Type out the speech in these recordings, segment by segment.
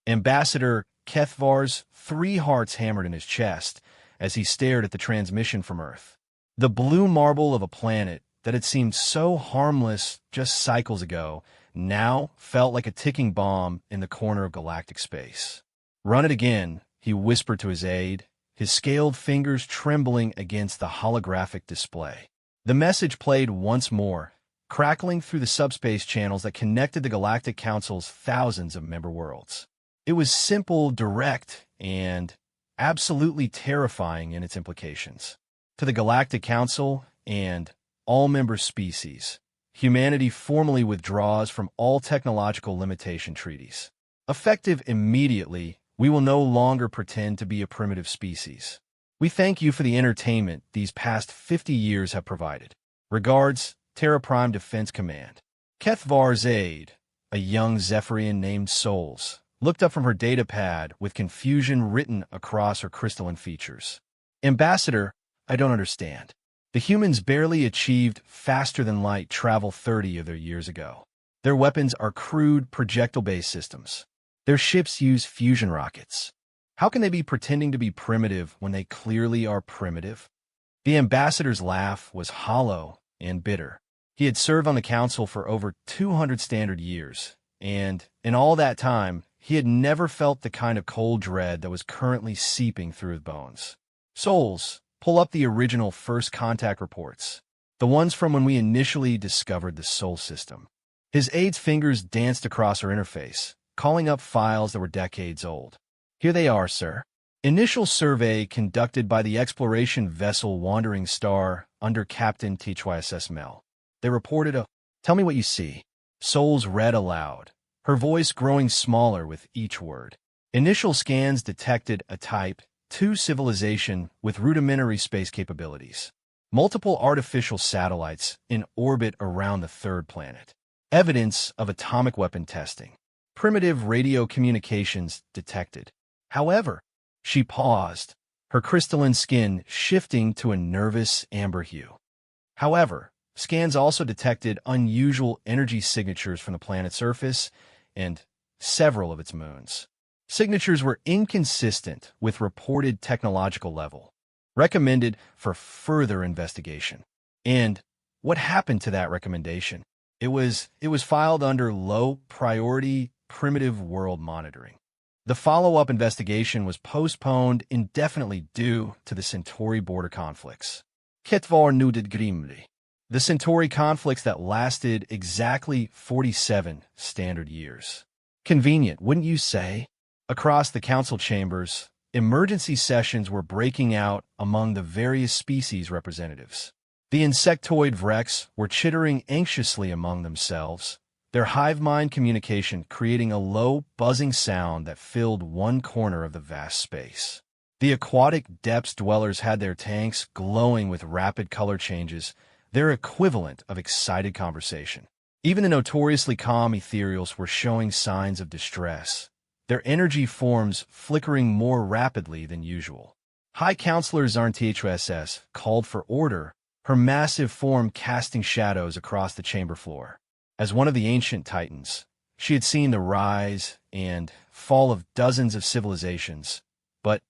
Ambassador Kethvar's 3 hearts hammered in his chest as he stared at the transmission from Earth. The blue marble of a planet that had seemed so harmless just cycles ago now felt like a ticking bomb in the corner of galactic space. "Run it again," he whispered to his aide, his scaled fingers trembling against the holographic display. The message played once more, crackling through the subspace channels that connected the Galactic Council's thousands of member worlds. It was simple, direct, and absolutely terrifying in its implications. To the Galactic Council and all member species, humanity formally withdraws from all technological limitation treaties. Effective immediately, we will no longer pretend to be a primitive species. We thank you for the entertainment these past 50 years have provided. Regards, Terra Prime Defense Command. Kethvar's aide, a young Zephyrian named Souls, looked up from her datapad with confusion written across her crystalline features. "Ambassador, I don't understand. The humans barely achieved faster-than-light travel 30 of their years ago. Their weapons are crude projectile-based systems. Their ships use fusion rockets. How can they be pretending to be primitive when they clearly are primitive?" The ambassador's laugh was hollow and bitter. He had served on the council for over 200 standard years, and in all that time, he had never felt the kind of cold dread that was currently seeping through his bones. "Souls, pull up the original first contact reports, the ones from when we initially discovered the Sol system." His aide's fingers danced across her interface, calling up files that were decades old. "Here they are, sir. Initial survey conducted by the exploration vessel Wandering Star under Captain HFY Mel. They reported a... Tell me what you see." Souls read aloud, her voice growing smaller with each word. "Initial scans detected a Type 2 civilization with rudimentary space capabilities. Multiple artificial satellites in orbit around the third planet. Evidence of atomic weapon testing. Primitive radio communications detected. However," she paused, her crystalline skin shifting to a nervous amber hue. "However, scans also detected unusual energy signatures from the planet's surface and several of its moons. Signatures were inconsistent with reported technological level. Recommended for further investigation." And what happened to that recommendation? It was filed under low priority primitive world monitoring. The follow-up investigation was postponed indefinitely due to the Centauri border conflicts. Ketvar noted grimly. The Centauri conflicts that lasted exactly 47 standard years. Convenient, wouldn't you say? Across the council chambers, emergency sessions were breaking out among the various species representatives. The insectoid Vrex were chittering anxiously among themselves, their hive mind communication creating a low, buzzing sound that filled one corner of the vast space. The aquatic depths dwellers had their tanks glowing with rapid color changes, their equivalent of excited conversation. Even the notoriously calm ethereals were showing signs of distress, their energy forms flickering more rapidly than usual. High Counselor Zarn called for order, her massive form casting shadows across the chamber floor. As one of the ancient titans, she had seen the rise and fall of dozens of civilizations, but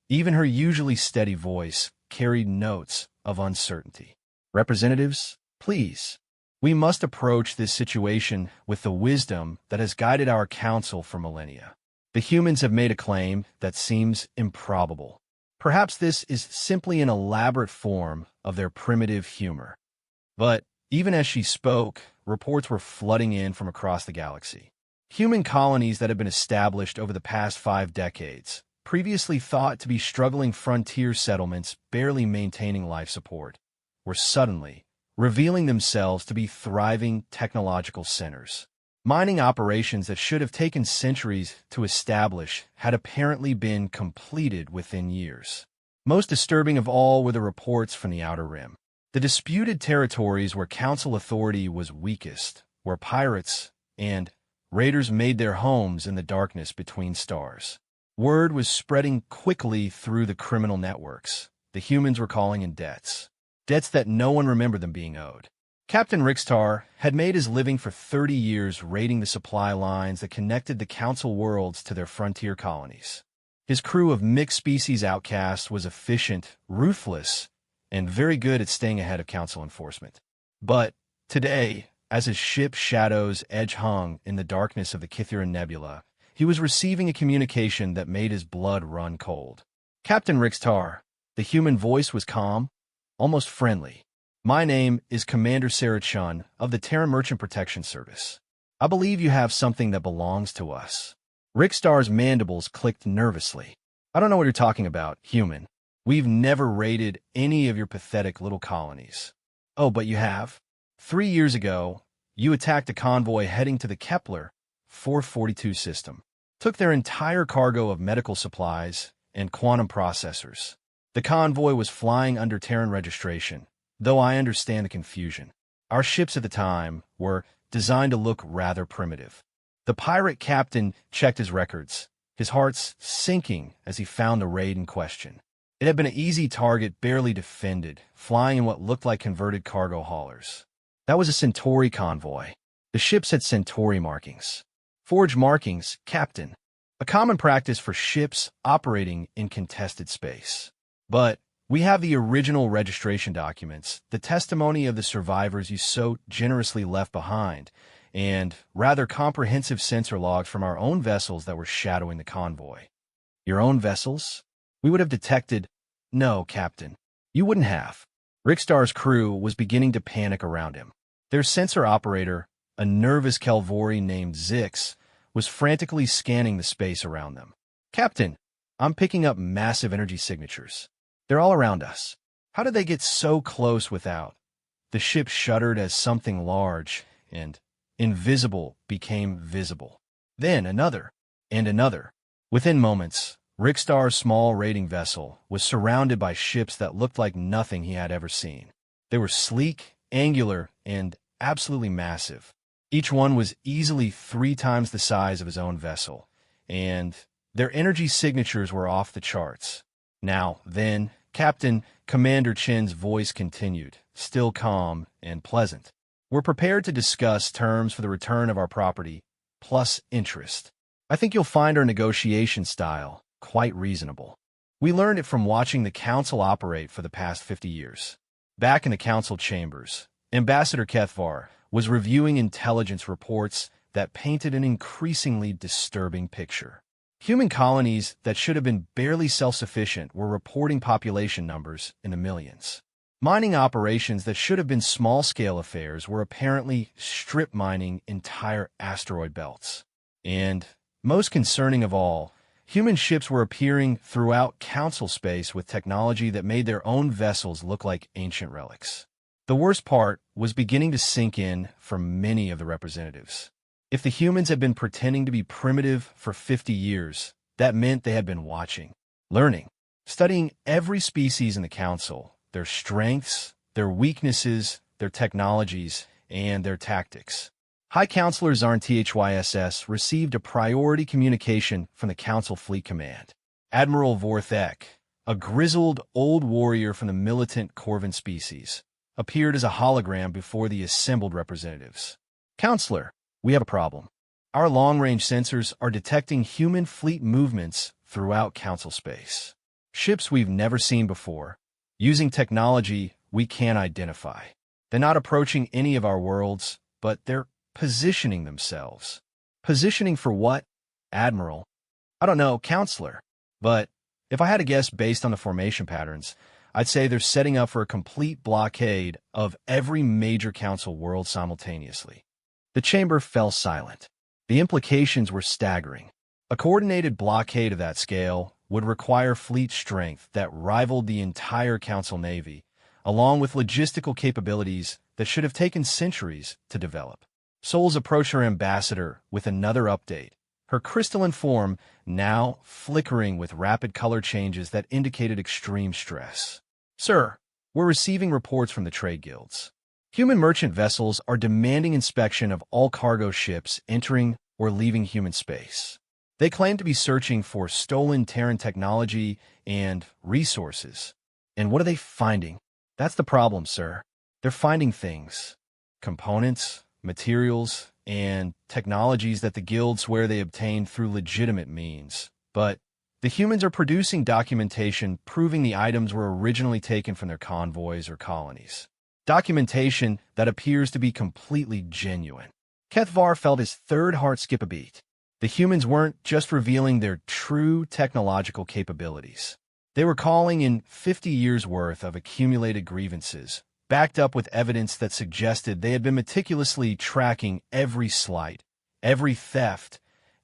even her usually steady voice carried notes of uncertainty. "Representatives, please. We must approach this situation with the wisdom that has guided our council for millennia. The humans have made a claim that seems improbable. Perhaps this is simply an elaborate form of their primitive humor." But even as she spoke, reports were flooding in from across the galaxy. Human colonies that had been established over the past 5 decades, previously thought to be struggling frontier settlements barely maintaining life support, were suddenly revealing themselves to be thriving technological centers. Mining operations that should have taken centuries to establish had apparently been completed within years. Most disturbing of all were the reports from the Outer Rim. The disputed territories where council authority was weakest, where pirates and raiders made their homes in the darkness between stars. Word was spreading quickly through the criminal networks. The humans were calling in debts. Debts that no one remembered them being owed. Captain Rixtar had made his living for 30 years raiding the supply lines that connected the Council worlds to their frontier colonies. His crew of mixed-species outcasts was efficient, ruthless, and very good at staying ahead of Council enforcement. But today, as his ship's shadows edge-hung in the darkness of the Kithuran Nebula, he was receiving a communication that made his blood run cold. Captain Rixtar, the human voice was calm, almost friendly. My name is Commander Sarah Chun of the Terran Merchant Protection Service. I believe you have something that belongs to us. Rixtar's mandibles clicked nervously. I don't know what you're talking about, human. We've never raided any of your pathetic little colonies. Oh, but you have? 3 years ago, you attacked a convoy heading to the Kepler 442 system, took their entire cargo of medical supplies and quantum processors. The convoy was flying under Terran registration, though I understand the confusion. Our ships at the time were designed to look rather primitive. The pirate captain checked his records, his heart sinking as he found the raid in question. It had been an easy target, barely defended, flying in what looked like converted cargo haulers. That was a Centauri convoy. The ships had Centauri markings. Forge markings, Captain. A common practice for ships operating in contested space. But we have the original registration documents, the testimony of the survivors you so generously left behind, and rather comprehensive sensor logs from our own vessels that were shadowing the convoy. Your own vessels? We would have detected— No, Captain, you wouldn't have. Rixtar's crew was beginning to panic around him. Their sensor operator, a nervous Kelvori named Zix, was frantically scanning the space around them. Captain, I'm picking up massive energy signatures. They're all around us. How did they get so close without? The ship shuddered as something large and invisible became visible. Then another, and another. Within moments, Rixtar's small raiding vessel was surrounded by ships that looked like nothing he had ever seen. They were sleek, angular, and absolutely massive. Each one was easily 3 times the size of his own vessel, and their energy signatures were off the charts. Now, then, Captain Commander Chin's voice continued, still calm and pleasant. We're prepared to discuss terms for the return of our property, plus interest. I think you'll find our negotiation style quite reasonable. We learned it from watching the Council operate for the past 50 years. Back in the Council chambers, Ambassador Kethvar was reviewing intelligence reports that painted an increasingly disturbing picture. Human colonies that should have been barely self-sufficient were reporting population numbers in the millions. Mining operations that should have been small-scale affairs were apparently strip mining entire asteroid belts. And, most concerning of all, human ships were appearing throughout Council space with technology that made their own vessels look like ancient relics. The worst part was beginning to sink in for many of the representatives. If the humans had been pretending to be primitive for 50 years, that meant they had been watching, learning, studying every species in the Council, their strengths, their weaknesses, their technologies, and their tactics. High Counselor Zarn THYSS received a priority communication from the Council Fleet Command. Admiral Vorthek, a grizzled old warrior from the militant Corvin species, appeared as a hologram before the assembled representatives. Counselor, we have a problem. Our long-range sensors are detecting human fleet movements throughout Council space. Ships we've never seen before, using technology we can't identify. They're not approaching any of our worlds, but they're positioning themselves. Positioning for what, Admiral? I don't know, Counselor. But if I had to guess based on the formation patterns, I'd say they're setting up for a complete blockade of every major Council world simultaneously. The chamber fell silent. The implications were staggering. A coordinated blockade of that scale would require fleet strength that rivaled the entire Council Navy, along with logistical capabilities that should have taken centuries to develop. Souls approached her ambassador with another update, her crystalline form now flickering with rapid color changes that indicated extreme stress. Sir, we're receiving reports from the trade guilds. Human merchant vessels are demanding inspection of all cargo ships entering or leaving human space. They claim to be searching for stolen Terran technology and resources. And what are they finding? That's the problem, sir. They're finding things. components, materials, and technologies that the guilds swear they obtained through legitimate means. But the humans are producing documentation proving the items were originally taken from their convoys or colonies. Documentation that appears to be completely genuine. Kethvar felt his third heart skip a beat. The humans weren't just revealing their true technological capabilities. They were calling in 50 years' worth of accumulated grievances, backed up with evidence that suggested they had been meticulously tracking every slight, every theft,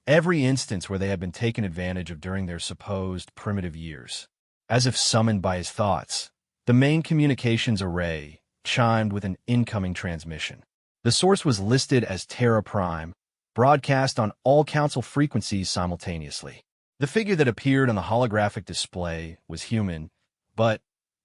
every instance where they had been taken advantage of during their supposed primitive years. As if summoned by his thoughts, the main communications array chimed with an incoming transmission. The source was listed as Terra Prime, broadcast on all council frequencies simultaneously. The figure that appeared on the holographic display was human, but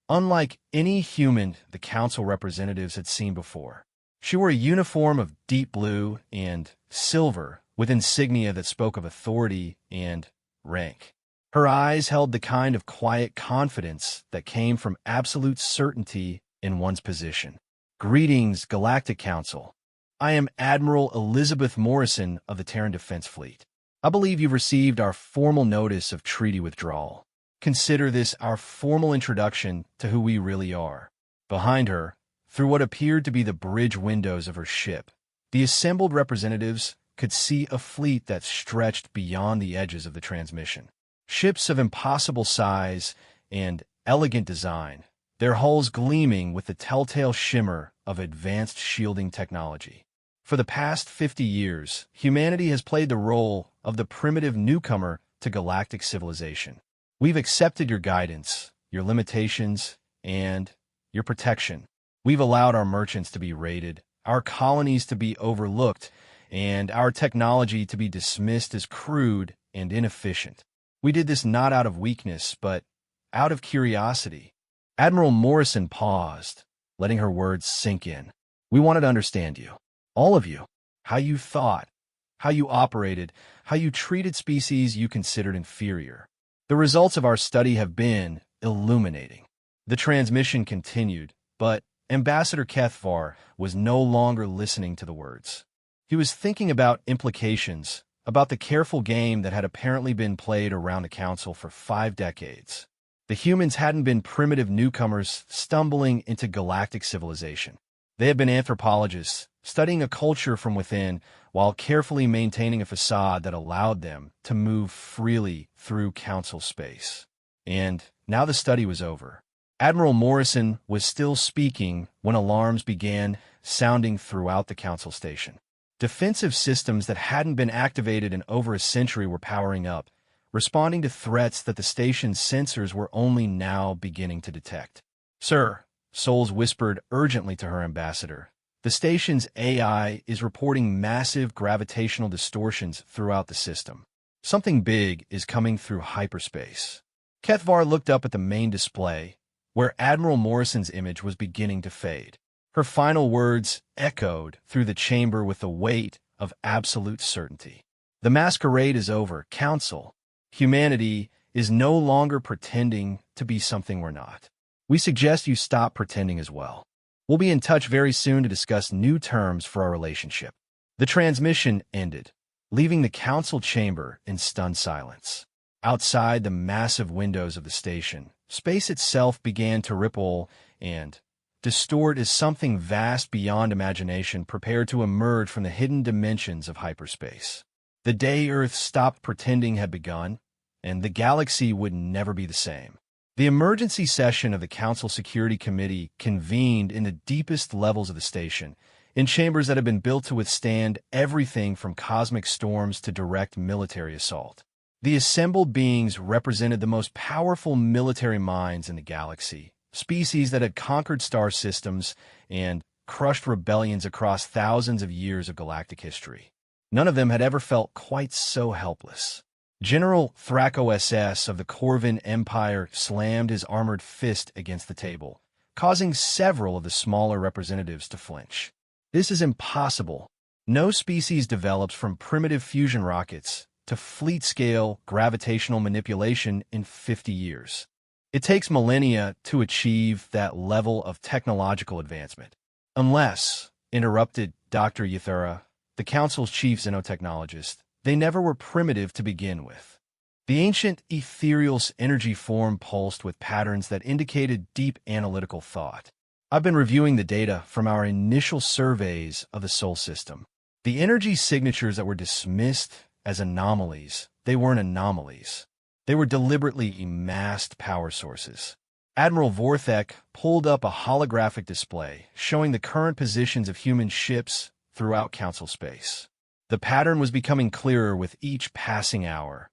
unlike any human the council representatives had seen before. She wore a uniform of deep blue and silver with insignia that spoke of authority and rank. Her eyes held the kind of quiet confidence that came from absolute certainty in one's position. Greetings, Galactic Council. I am Admiral Elizabeth Morrison of the Terran Defense Fleet. I believe you've received our formal notice of treaty withdrawal. Consider this our formal introduction to who we really are. Behind her, through what appeared to be the bridge windows of her ship, the assembled representatives could see a fleet that stretched beyond the edges of the transmission. Ships of impossible size and elegant design, their hulls gleaming with the telltale shimmer of advanced shielding technology. For the past 50 years, humanity has played the role of the primitive newcomer to galactic civilization. We've accepted your guidance, your limitations, and your protection. We've allowed our merchants to be raided, our colonies to be overlooked, and our technology to be dismissed as crude and inefficient. We did this not out of weakness, but out of curiosity. Admiral Morrison paused, letting her words sink in. We wanted to understand you, all of you, how you thought, how you operated, how you treated species you considered inferior. The results of our study have been illuminating. The transmission continued, but Ambassador Kethvar was no longer listening to the words. He was thinking about implications, about the careful game that had apparently been played around the council for 5 decades. The humans hadn't been primitive newcomers stumbling into galactic civilization. They had been anthropologists, studying a culture from within while carefully maintaining a facade that allowed them to move freely through council space. And now the study was over. Admiral Morrison was still speaking when alarms began sounding throughout the council station. Defensive systems that hadn't been activated in over a century were powering up, responding to threats that the station's sensors were only now beginning to detect. Sir, Souls whispered urgently to her ambassador, the station's AI is reporting massive gravitational distortions throughout the system. Something big is coming through hyperspace. Kethvar looked up at the main display, where Admiral Morrison's image was beginning to fade. Her final words echoed through the chamber with the weight of absolute certainty. The masquerade is over, Council. Humanity is no longer pretending to be something we're not. We suggest you stop pretending as well. We'll be in touch very soon to discuss new terms for our relationship. The transmission ended, leaving the council chamber in stunned silence. Outside the massive windows of the station, space itself began to ripple and distort as something vast beyond imagination prepared to emerge from the hidden dimensions of hyperspace. The day Earth stopped pretending had begun, and the galaxy would never be the same. The emergency session of the Council Security Committee convened in the deepest levels of the station, in chambers that had been built to withstand everything from cosmic storms to direct military assault. The assembled beings represented the most powerful military minds in the galaxy, species that had conquered star systems and crushed rebellions across thousands of years of galactic history. None of them had ever felt quite so helpless. General Thrako SS of the Corvin Empire slammed his armored fist against the table, causing several of the smaller representatives to flinch. This is impossible. No species develops from primitive fusion rockets to fleet-scale gravitational manipulation in 50 years. It takes millennia to achieve that level of technological advancement. Unless interrupted Dr. Yathura, the Council's chief xenotechnologist. They never were primitive to begin with. The ancient ethereal energy form pulsed with patterns that indicated deep analytical thought. I've been reviewing the data from our initial surveys of the Sol system. The energy signatures that were dismissed as anomalies, they weren't anomalies. They were deliberately amassed power sources. Admiral Vorthek pulled up a holographic display showing the current positions of human ships throughout Council space. The pattern was becoming clearer with each passing hour,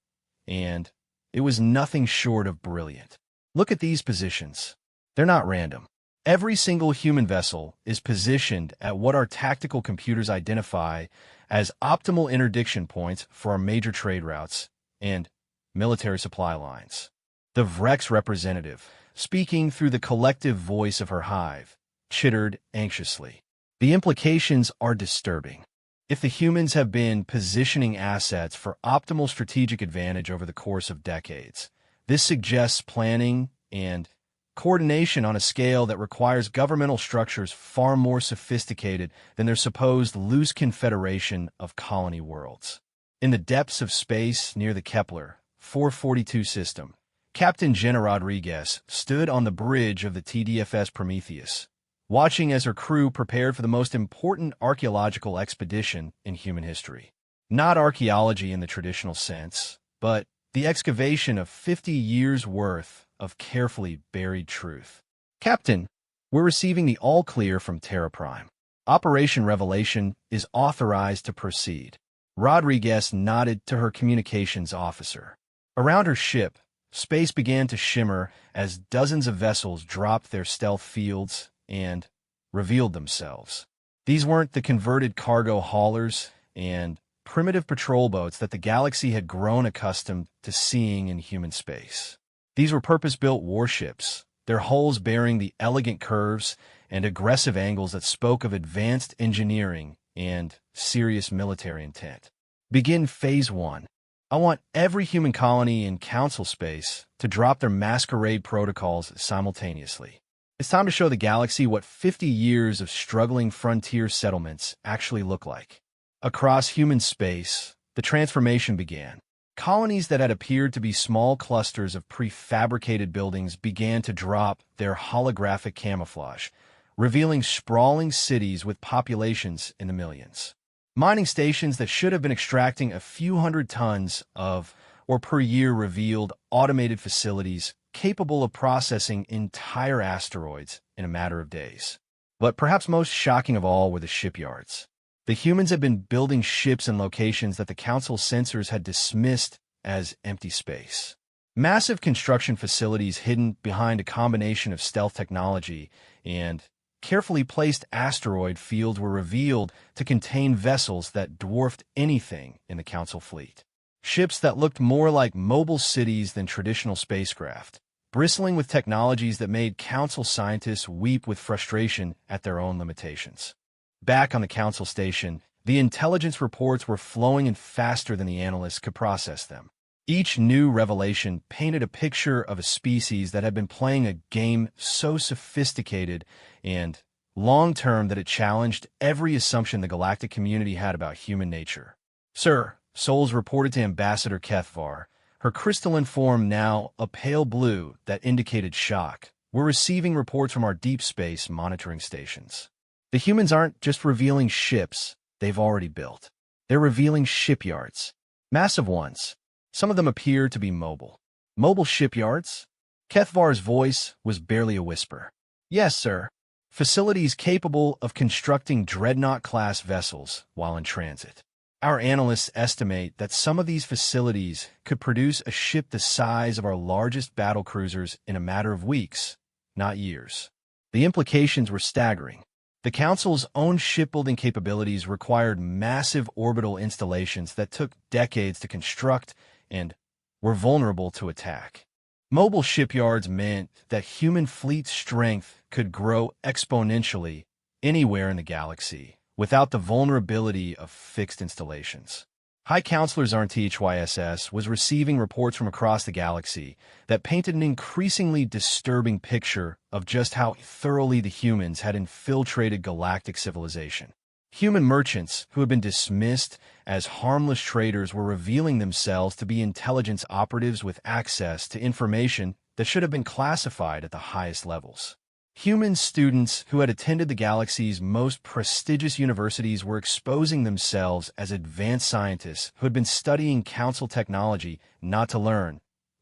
and it was nothing short of brilliant. Look at these positions. They're not random. Every single human vessel is positioned at what our tactical computers identify as optimal interdiction points for our major trade routes and military supply lines. The Vrex representative, speaking through the collective voice of her hive, chittered anxiously. The implications are disturbing. If the humans have been positioning assets for optimal strategic advantage over the course of decades, this suggests planning and coordination on a scale that requires governmental structures far more sophisticated than their supposed loose confederation of colony worlds. In the depths of space near the Kepler 442 system, Captain Jenna Rodriguez stood on the bridge of the TDFS Prometheus, watching as her crew prepared for the most important archaeological expedition in human history. Not archaeology in the traditional sense, but the excavation of 50 years' worth of carefully buried truth. Captain, we're receiving the all-clear from Terra Prime. Operation Revelation is authorized to proceed. Rodriguez nodded to her communications officer. Around her ship, space began to shimmer as dozens of vessels dropped their stealth fields and revealed themselves. These weren't the converted cargo haulers and primitive patrol boats that the galaxy had grown accustomed to seeing in human space. These were purpose-built warships, their hulls bearing the elegant curves and aggressive angles that spoke of advanced engineering and serious military intent. Begin Phase 1. I want every human colony in Council space to drop their masquerade protocols simultaneously. It's time to show the galaxy what 50 years of struggling frontier settlements actually look like. Across human space, the transformation began. Colonies that had appeared to be small clusters of prefabricated buildings began to drop their holographic camouflage, revealing sprawling cities with populations in the millions. Mining stations that should have been extracting a few hundred tons of, or per year, revealed automated facilities capable of processing entire asteroids in a matter of days. But perhaps most shocking of all were the shipyards. The humans had been building ships in locations that the Council censors had dismissed as empty space. Massive construction facilities hidden behind a combination of stealth technology and carefully placed asteroid fields were revealed to contain vessels that dwarfed anything in the Council fleet. Ships that looked more like mobile cities than traditional spacecraft, bristling with technologies that made Council scientists weep with frustration at their own limitations. Back on the Council station, the intelligence reports were flowing in faster than the analysts could process them. Each new revelation painted a picture of a species that had been playing a game so sophisticated and long-term that it challenged every assumption the galactic community had about human nature. Sir, Souls reported to Ambassador Kethvar, her crystalline form now a pale blue that indicated shock. We're receiving reports from our deep space monitoring stations. The humans aren't just revealing ships they've already built. They're revealing shipyards. Massive ones. Some of them appear to be mobile. Mobile shipyards? Kethvar's voice was barely a whisper. Yes, sir. Facilities capable of constructing dreadnought-class vessels while in transit. Our analysts estimate that some of these facilities could produce a ship the size of our largest battle cruisers in a matter of weeks, not years. The implications were staggering. The Council's own shipbuilding capabilities required massive orbital installations that took decades to construct and were vulnerable to attack. Mobile shipyards meant that human fleet strength could grow exponentially anywhere in the galaxy without the vulnerability of fixed installations. High Counselor HFY was receiving reports from across the galaxy that painted an increasingly disturbing picture of just how thoroughly the humans had infiltrated galactic civilization. Human merchants, who had been dismissed as harmless traders, were revealing themselves to be intelligence operatives with access to information that should have been classified at the highest levels. Human students who had attended the galaxy's most prestigious universities were exposing themselves as advanced scientists who had been studying Council technology not to learn,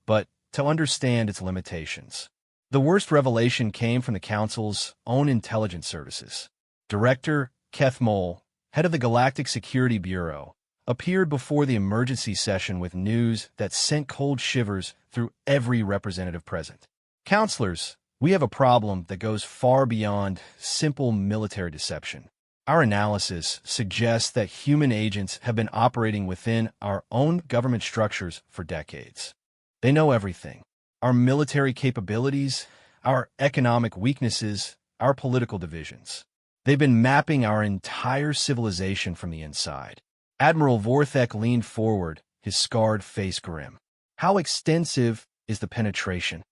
but to understand its limitations. The worst revelation came from the Council's own intelligence services. Director Keth Mole, head of the Galactic Security Bureau, appeared before the emergency session with news that sent cold shivers through every representative present. Counselors, we have a problem that goes far beyond simple military deception. Our analysis suggests that human agents have been operating within our own government structures for decades. They know everything: our military capabilities, our economic weaknesses, our political divisions. They've been mapping our entire civilization from the inside. Admiral Vorthek leaned forward, his scarred face grim. How extensive is the penetration?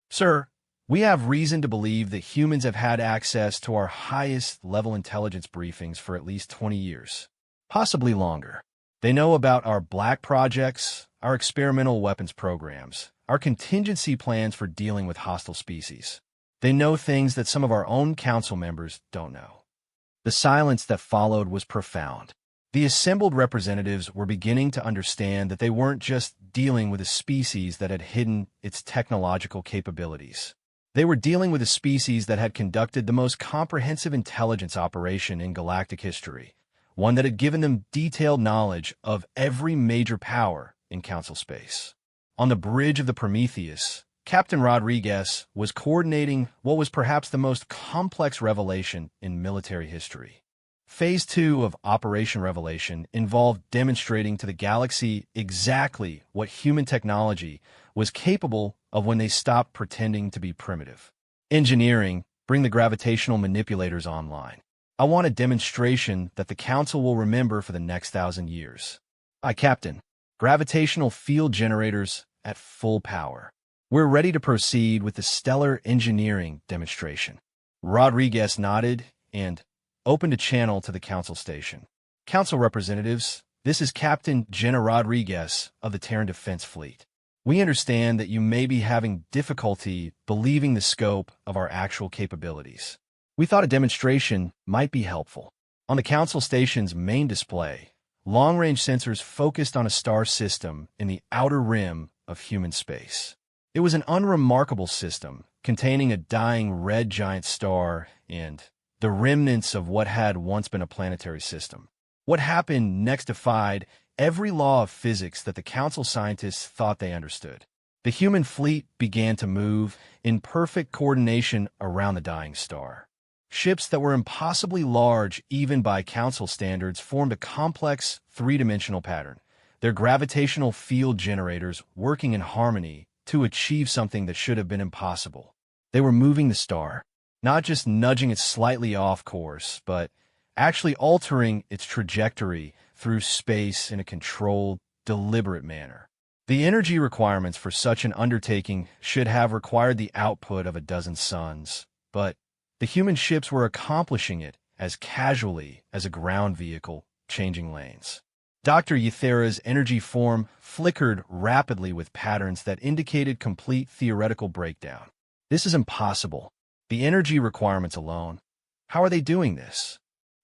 Sir, we have reason to believe that humans have had access to our highest-level intelligence briefings for at least 20 years, possibly longer. They know about our black projects, our experimental weapons programs, our contingency plans for dealing with hostile species. They know things that some of our own council members don't know. The silence that followed was profound. The assembled representatives were beginning to understand that they weren't just dealing with a species that had hidden its technological capabilities. They were dealing with a species that had conducted the most comprehensive intelligence operation in galactic history, one that had given them detailed knowledge of every major power in Council space. On the bridge of the Prometheus, Captain Rodriguez was coordinating what was perhaps the most complex revelation in military history. Phase 2 of Operation Revelation involved demonstrating to the galaxy exactly what human technology was capable of when they stopped pretending to be primitive. Engineering, bring the gravitational manipulators online. I want a demonstration that the Council will remember for the next 1,000 years. Aye, Captain. Gravitational field generators at full power. We're ready to proceed with the stellar engineering demonstration. Rodriguez nodded and opened a channel to the Council station. Council representatives, this is Captain Jenna Rodriguez of the Terran Defense Fleet. We understand that you may be having difficulty believing the scope of our actual capabilities. We thought a demonstration might be helpful. On the Council station's main display, long-range sensors focused on a star system in the outer rim of human space. It was an unremarkable system containing a dying red giant star and the remnants of what had once been a planetary system. What happened next defied every law of physics that the Council scientists thought they understood. The human fleet began to move in perfect coordination around the dying star. Ships that were impossibly large even by Council standards formed a complex three-dimensional pattern, their gravitational field generators working in harmony to achieve something that should have been impossible. They were moving the star, not just nudging it slightly off course, but actually altering its trajectory through space in a controlled, deliberate manner. The energy requirements for such an undertaking should have required the output of a dozen suns, but the human ships were accomplishing it as casually as a ground vehicle changing lanes. Dr. Ythera's energy form flickered rapidly with patterns that indicated complete theoretical breakdown. This is impossible. The energy requirements alone. How are they doing this?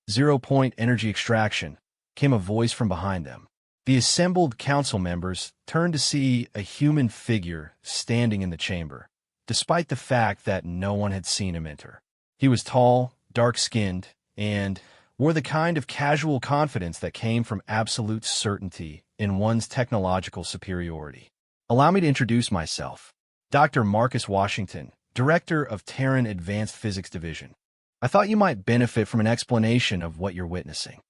0-point energy extraction, came a voice from behind them. The assembled council members turned to see a human figure standing in the chamber, despite the fact that no one had seen him enter. He was tall, dark-skinned, and wore the kind of casual confidence that came from absolute certainty in one's technological superiority. Allow me to introduce myself. Dr. Marcus Washington, Director of Terran Advanced Physics Division. I thought you might benefit from an explanation of what you're witnessing.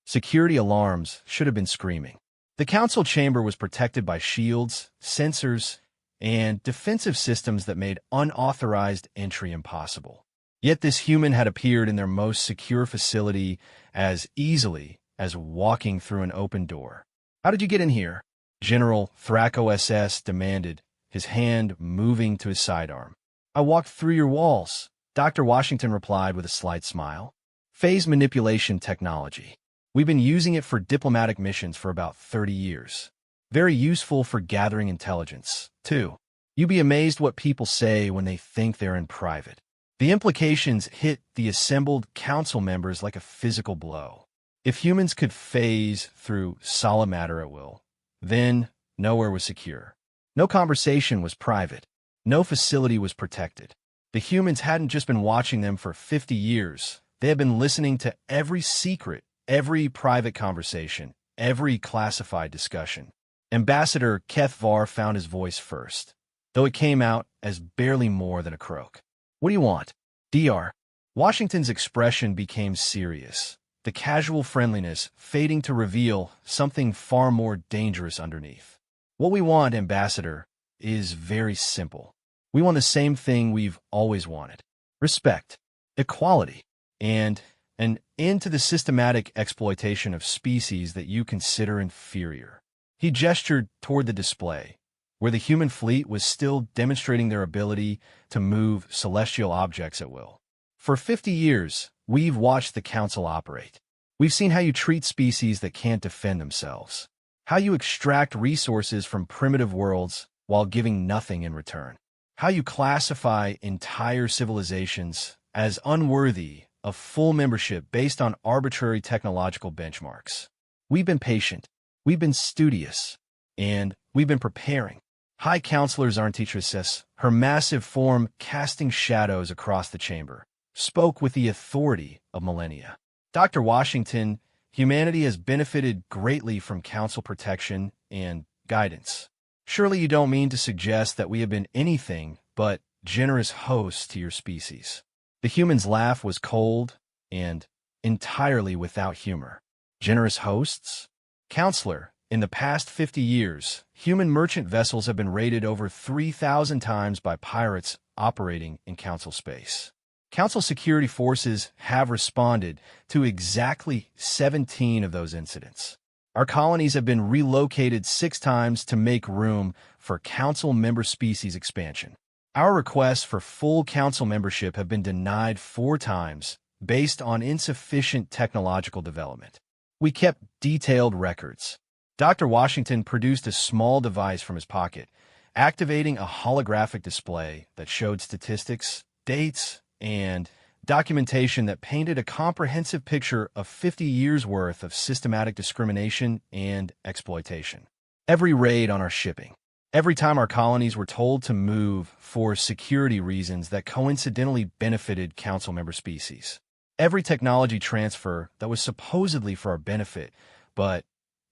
Security alarms should have been screaming. The council chamber was protected by shields, sensors, and defensive systems that made unauthorized entry impossible. Yet this human had appeared in their most secure facility as easily as walking through an open door. How did you get in here? General Thrako SS demanded, his hand moving to his sidearm. I walked through your walls, Dr. Washington replied with a slight smile. Phase manipulation technology. We've been using it for diplomatic missions for about 30 years. Very useful for gathering intelligence, too. You'd be amazed what people say when they think they're in private. The implications hit the assembled council members like a physical blow. If humans could phase through solid matter at will, then nowhere was secure. No conversation was private. No facility was protected. The humans hadn't just been watching them for 50 years. They had been listening to every secret, every private conversation, every classified discussion. Ambassador HFY found his voice first, though it came out as barely more than a croak. What do you want? Dr. Washington's expression became serious, the casual friendliness fading to reveal something far more dangerous underneath. What we want, Ambassador, is very simple. We want the same thing we've always wanted. Respect, equality, and an end to the systematic exploitation of species that you consider inferior. He gestured toward the display, where the human fleet was still demonstrating their ability to move celestial objects at will. For 50 years, we've watched the Council operate. We've seen how you treat species that can't defend themselves, how you extract resources from primitive worlds while giving nothing in return, how you classify entire civilizations as unworthy of full membership based on arbitrary technological benchmarks. We've been patient, we've been studious, and we've been preparing. High Counselor Zarntitris, her massive form casting shadows across the chamber, spoke with the authority of millennia. Dr. Washington, humanity has benefited greatly from council protection and guidance. Surely you don't mean to suggest that we have been anything but generous hosts to your species. The human's laugh was cold and entirely without humor. Generous hosts? Counselor, in the past 50 years, human merchant vessels have been raided over 3,000 times by pirates operating in Council space. Council security forces have responded to exactly 17 of those incidents. Our colonies have been relocated 6 times to make room for Council member species expansion. Our requests for full Council membership have been denied 4 times based on insufficient technological development. We kept detailed records. Dr. Washington produced a small device from his pocket, activating a holographic display that showed statistics, dates, and documentation that painted a comprehensive picture of 50 years' worth of systematic discrimination and exploitation. Every raid on our shipping, every time our colonies were told to move for security reasons that coincidentally benefited Council member species, every technology transfer that was supposedly for our benefit, but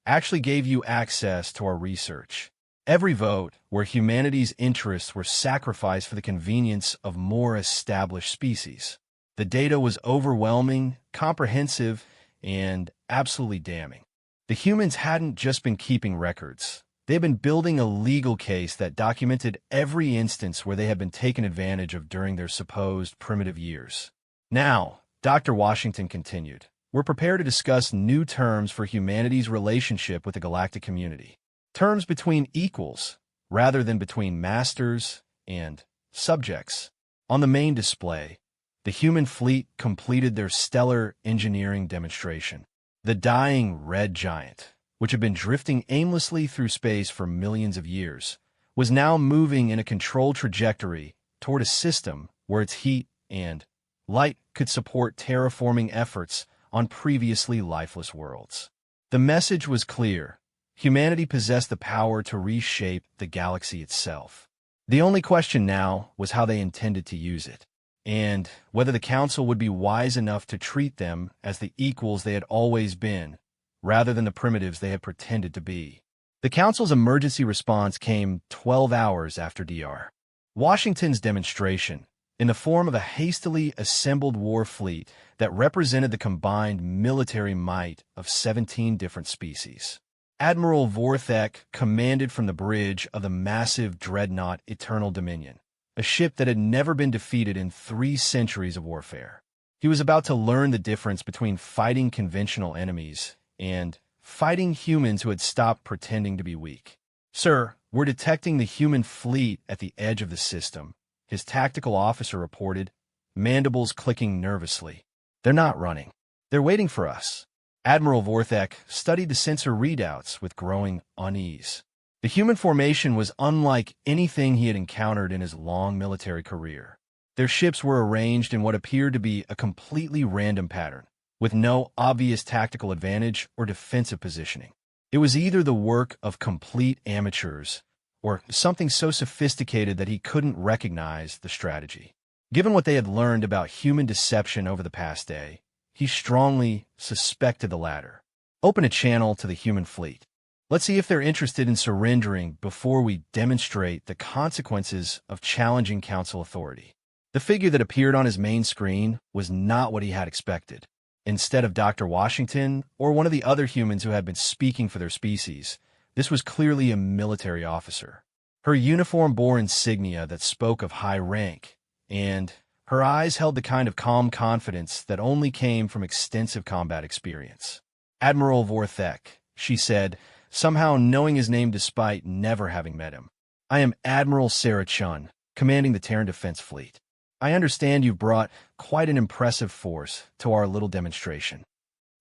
actually gave you access to our research. Every vote where humanity's interests were sacrificed for the convenience of more established species. The data was overwhelming, comprehensive, and absolutely damning. The humans hadn't just been keeping records. They had been building a legal case that documented every instance where they had been taken advantage of during their supposed primitive years. Now, Dr. Washington continued, we're prepared to discuss new terms for humanity's relationship with the galactic community. Terms between equals, rather than between masters and subjects. On the main display, the human fleet completed their stellar engineering demonstration. The dying red giant, which had been drifting aimlessly through space for millions of years, was now moving in a controlled trajectory toward a system where its heat and light could support terraforming efforts on previously lifeless worlds. The message was clear. Humanity possessed the power to reshape the galaxy itself. The only question now was how they intended to use it, and whether the Council would be wise enough to treat them as the equals they had always been, rather than the primitives they had pretended to be. The Council's emergency response came 12 hours after Dr. Washington's demonstration, in the form of a hastily assembled war fleet that represented the combined military might of 17 different species. Admiral Vorthek commanded from the bridge of the massive dreadnought Eternal Dominion, a ship that had never been defeated in 3 centuries of warfare. He was about to learn the difference between fighting conventional enemies and fighting humans who had stopped pretending to be weak. "Sir, we're detecting the human fleet at the edge of the system," his tactical officer reported, mandibles clicking nervously. "They're not running. They're waiting for us." Admiral Vorthek studied the sensor readouts with growing unease. The human formation was unlike anything he had encountered in his long military career. Their ships were arranged in what appeared to be a completely random pattern, with no obvious tactical advantage or defensive positioning. It was either the work of complete amateurs or something so sophisticated that he couldn't recognize the strategy. Given what they had learned about human deception over the past day, he strongly suspected the latter. "Open a channel to the human fleet. Let's see if they're interested in surrendering before we demonstrate the consequences of challenging Council authority." The figure that appeared on his main screen was not what he had expected. Instead of Dr. Washington or one of the other humans who had been speaking for their species, this was clearly a military officer. Her uniform bore insignia that spoke of high rank, and her eyes held the kind of calm confidence that only came from extensive combat experience. "Admiral Vorthek," she said, somehow knowing his name despite never having met him. "I am Admiral Sarah Chun, commanding the Terran Defense Fleet. I understand you've brought quite an impressive force to our little demonstration."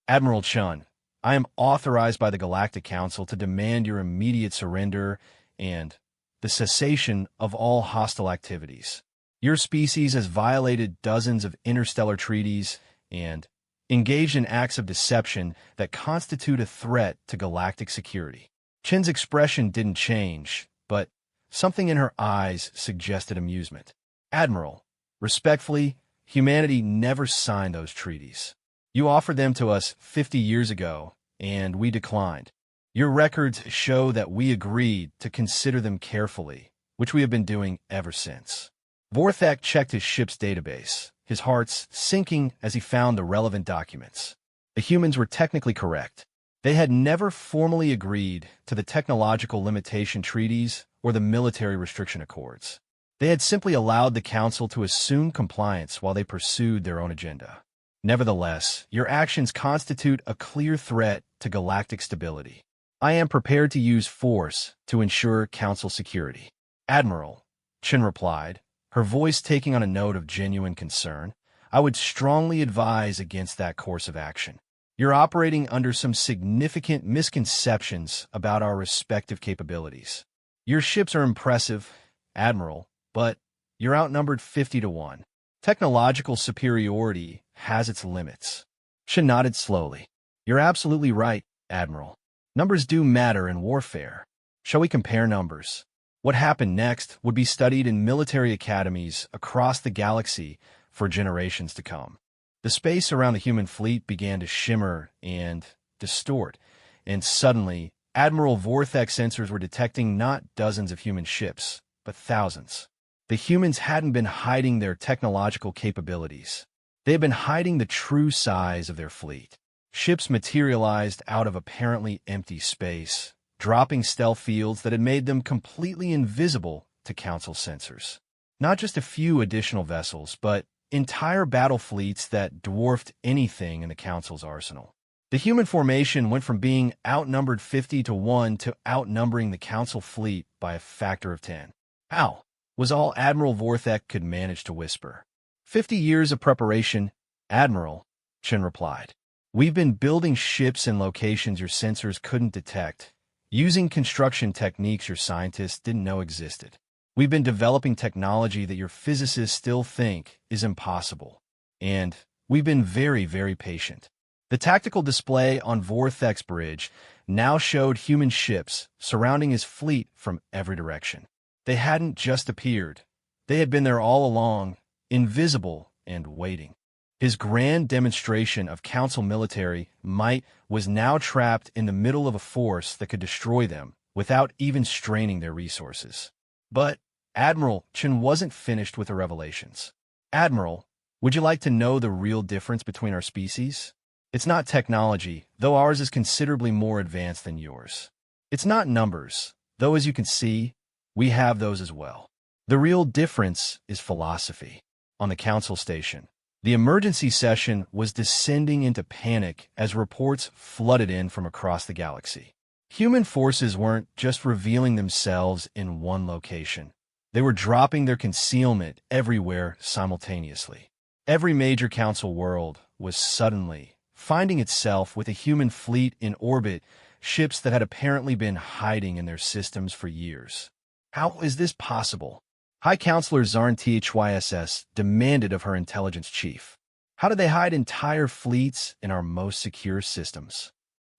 "Admiral Chun, I am authorized by the Galactic Council to demand your immediate surrender and the cessation of all hostile activities. Your species has violated dozens of interstellar treaties and engaged in acts of deception that constitute a threat to galactic security." Chin's expression didn't change, but something in her eyes suggested amusement. "Admiral, respectfully, humanity never signed those treaties. You offered them to us 50 years ago, and we declined. Your records show that we agreed to consider them carefully, which we have been doing ever since." Vorthek checked his ship's database, his heart sinking as he found the relevant documents. The humans were technically correct. They had never formally agreed to the technological limitation treaties or the military restriction accords. They had simply allowed the Council to assume compliance while they pursued their own agenda. "Nevertheless, your actions constitute a clear threat to galactic stability. I am prepared to use force to ensure Council security." "Admiral," Chin replied, her voice taking on a note of genuine concern, "I would strongly advise against that course of action. You're operating under some significant misconceptions about our respective capabilities. Your ships are impressive, Admiral, but you're outnumbered 50-1. Technological superiority has its limits." Chin nodded slowly. "You're absolutely right, Admiral. Numbers do matter in warfare. Shall we compare numbers?" What happened next would be studied in military academies across the galaxy for generations to come. The space around the human fleet began to shimmer and distort, and suddenly, Admiral Vorthek's sensors were detecting not dozens of human ships, but thousands. The humans hadn't been hiding their technological capabilities. They had been hiding the true size of their fleet. Ships materialized out of apparently empty space, dropping stealth fields that had made them completely invisible to Council sensors. Not just a few additional vessels, but entire battle fleets that dwarfed anything in the Council's arsenal. The human formation went from being outnumbered 50-1 to outnumbering the Council fleet by a factor of 10. "How?" was all Admiral Vorthek could manage to whisper. 50 years of preparation, Admiral," Chin replied. "We've been building ships in locations your sensors couldn't detect, using construction techniques your scientists didn't know existed. We've been developing technology that your physicists still think is impossible. And we've been very, very patient." The tactical display on Vorthek's bridge now showed human ships surrounding his fleet from every direction. They hadn't just appeared. They had been there all along, invisible and waiting. His grand demonstration of Council military might was now trapped in the middle of a force that could destroy them without even straining their resources. But Admiral Chin wasn't finished with the revelations. "Admiral, would you like to know the real difference between our species? It's not technology, though ours is considerably more advanced than yours. It's not numbers, though as you can see, we have those as well. The real difference is philosophy." On the Council station, The emergency session was descending into panic as reports flooded in from across the galaxy. Human forces weren't just revealing themselves in one location. They were dropping their concealment everywhere simultaneously. Every major council world was suddenly finding itself with a human fleet in orbit, ships that had apparently been hiding in their systems for years. How is this possible? High Counselor Zarn THYSS demanded of her intelligence chief. How did they hide entire fleets in our most secure systems?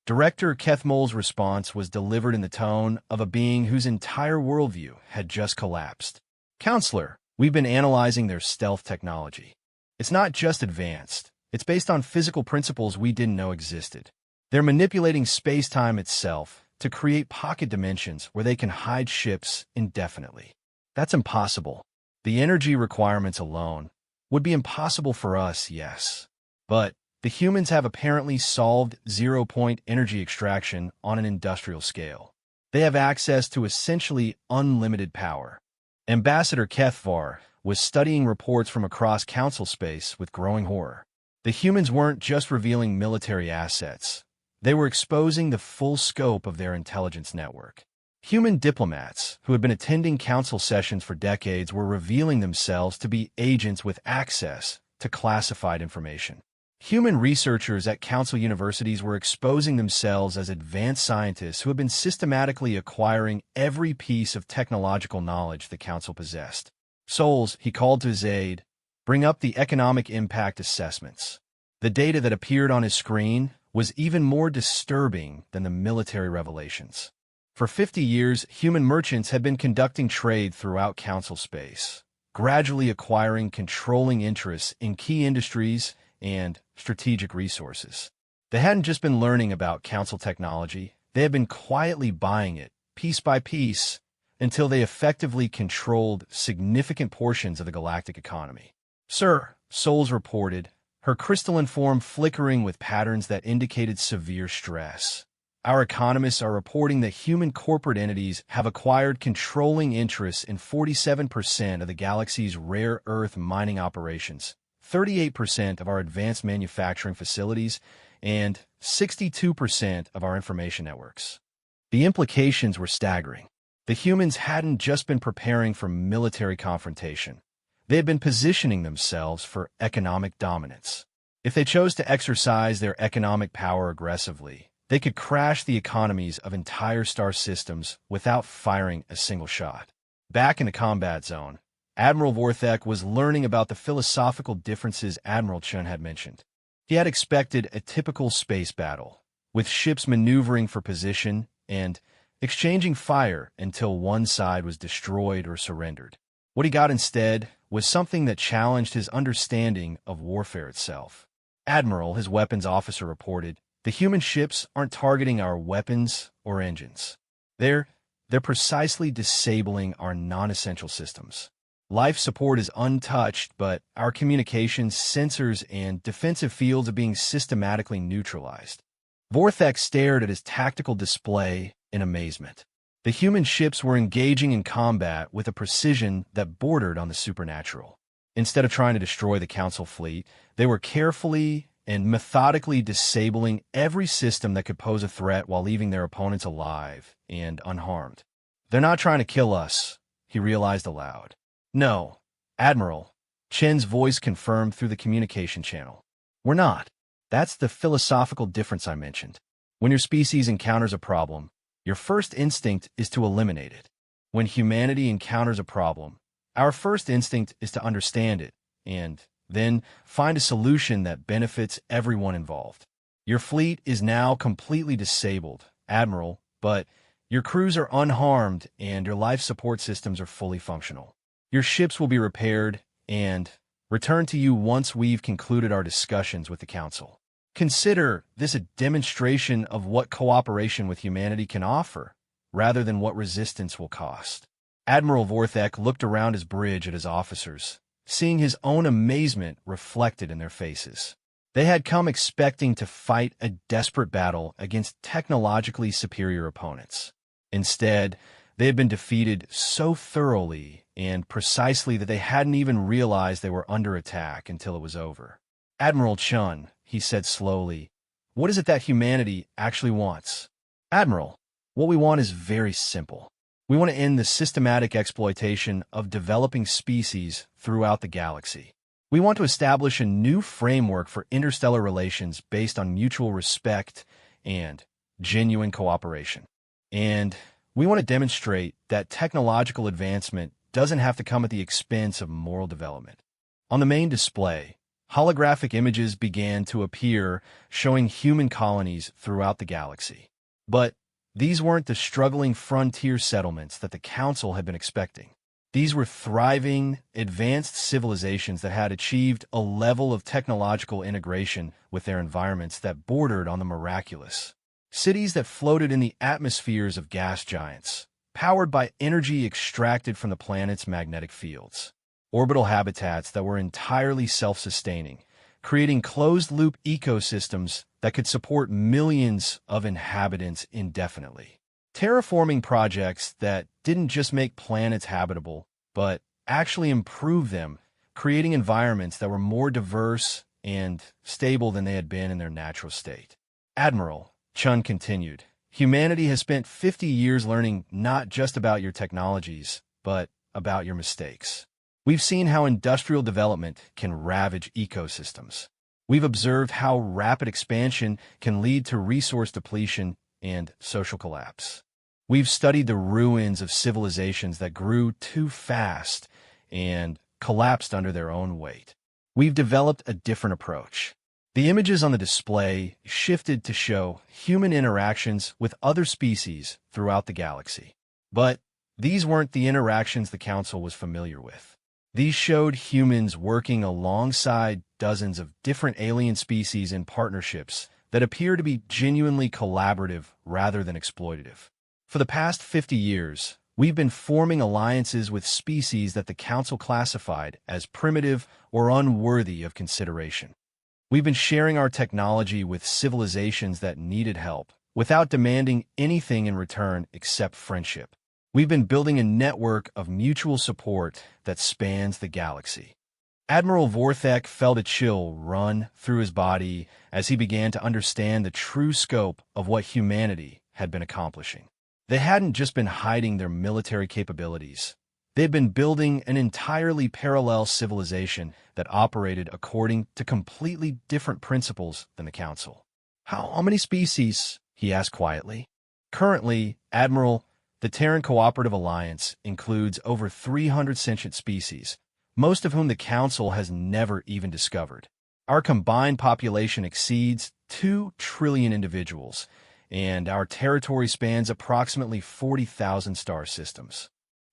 Director Kethmol's response was delivered in the tone of a being whose entire worldview had just collapsed. Counselor, we've been analyzing their stealth technology. It's not just advanced. It's based on physical principles we didn't know existed. They're manipulating space-time itself to create pocket dimensions where they can hide ships indefinitely. That's impossible. The energy requirements alone would be impossible for us, yes. But the humans have apparently solved zero-point energy extraction on an industrial scale. They have access to essentially unlimited power. Ambassador Kethvar was studying reports from across council space with growing horror. The humans weren't just revealing military assets. They were exposing the full scope of their intelligence network. Human diplomats who had been attending council sessions for decades were revealing themselves to be agents with access to classified information. Human researchers at council universities were exposing themselves as advanced scientists who had been systematically acquiring every piece of technological knowledge the council possessed. Souls, he called to his aid, bring up the economic impact assessments. The data that appeared on his screen was even more disturbing than the military revelations. For 50 years, human merchants had been conducting trade throughout council space, gradually acquiring controlling interests in key industries and strategic resources. They hadn't just been learning about council technology, they had been quietly buying it, piece by piece, until they effectively controlled significant portions of the galactic economy. Sir, Souls reported, her crystalline form flickering with patterns that indicated severe stress. Our economists are reporting that human corporate entities have acquired controlling interests in 47% of the galaxy's rare earth mining operations, 38% of our advanced manufacturing facilities, and 62% of our information networks. The implications were staggering. The humans hadn't just been preparing for military confrontation. They had been positioning themselves for economic dominance. If they chose to exercise their economic power aggressively, they could crash the economies of entire star systems without firing a single shot. Back in the combat zone, Admiral Vorthek was learning about the philosophical differences Admiral Chun had mentioned. He had expected a typical space battle, with ships maneuvering for position and exchanging fire until one side was destroyed or surrendered. What he got instead was something that challenged his understanding of warfare itself. Admiral, his weapons officer, reported, the human ships aren't targeting our weapons or engines. They're precisely disabling our non-essential systems. Life support is untouched, but our communications, sensors, and defensive fields are being systematically neutralized. Vorthek stared at his tactical display in amazement. The human ships were engaging in combat with a precision that bordered on the supernatural. Instead of trying to destroy the Council fleet, they were carefully and methodically disabling every system that could pose a threat while leaving their opponents alive and unharmed. They're not trying to kill us, he realized aloud. No, Admiral, Chen's voice confirmed through the communication channel. We're not. That's the philosophical difference I mentioned. When your species encounters a problem, your first instinct is to eliminate it. When humanity encounters a problem, our first instinct is to understand it and then find a solution that benefits everyone involved. Your fleet is now completely disabled, Admiral, but your crews are unharmed and your life support systems are fully functional. Your ships will be repaired and returned to you once we've concluded our discussions with the Council. Consider this a demonstration of what cooperation with humanity can offer, rather than what resistance will cost. Admiral Vorthek looked around his bridge at his officers, seeing his own amazement reflected in their faces. They had come expecting to fight a desperate battle against technologically superior opponents. Instead, They had been defeated so thoroughly and precisely that they hadn't even realized they were under attack until it was over. "Admiral Chun," he said slowly, "what is it that humanity actually wants?" "Admiral, what we want is very simple. We want to end the systematic exploitation of developing species throughout the galaxy. We want to establish a new framework for interstellar relations based on mutual respect and genuine cooperation. And we want to demonstrate that technological advancement doesn't have to come at the expense of moral development." On the main display, holographic images began to appear showing human colonies throughout the galaxy. But these weren't the struggling frontier settlements that the Council had been expecting. These were thriving, advanced civilizations that had achieved a level of technological integration with their environments that bordered on the miraculous. Cities that floated in the atmospheres of gas giants, powered by energy extracted from the planet's magnetic fields. Orbital habitats that were entirely self-sustaining, creating closed-loop ecosystems that could support millions of inhabitants indefinitely. Terraforming projects that didn't just make planets habitable, but actually improve them, creating environments that were more diverse and stable than they had been in their natural state. "Admiral," Chun continued, "humanity has spent 50 years learning not just about your technologies, but about your mistakes. We've seen how industrial development can ravage ecosystems. We've observed how rapid expansion can lead to resource depletion and social collapse. We've studied the ruins of civilizations that grew too fast and collapsed under their own weight. We've developed a different approach." The images on the display shifted to show human interactions with other species throughout the galaxy. But these weren't the interactions the Council was familiar with. These showed humans working alongside dozens of different alien species in partnerships that appear to be genuinely collaborative rather than exploitative. For the past 50 years, we've been forming alliances with species that the Council classified as primitive or unworthy of consideration. We've been sharing our technology with civilizations that needed help, without demanding anything in return except friendship. We've been building a network of mutual support that spans the galaxy. Admiral Vorthek felt a chill run through his body as he began to understand the true scope of what humanity had been accomplishing. They hadn't just been hiding their military capabilities. They'd been building an entirely parallel civilization that operated according to completely different principles than the Council. How many species?" he asked quietly. "Currently, Admiral, the Terran Cooperative Alliance includes over 300 sentient species, most of whom the Council has never even discovered. Our combined population exceeds 2 trillion individuals, and our territory spans approximately 40,000 star systems."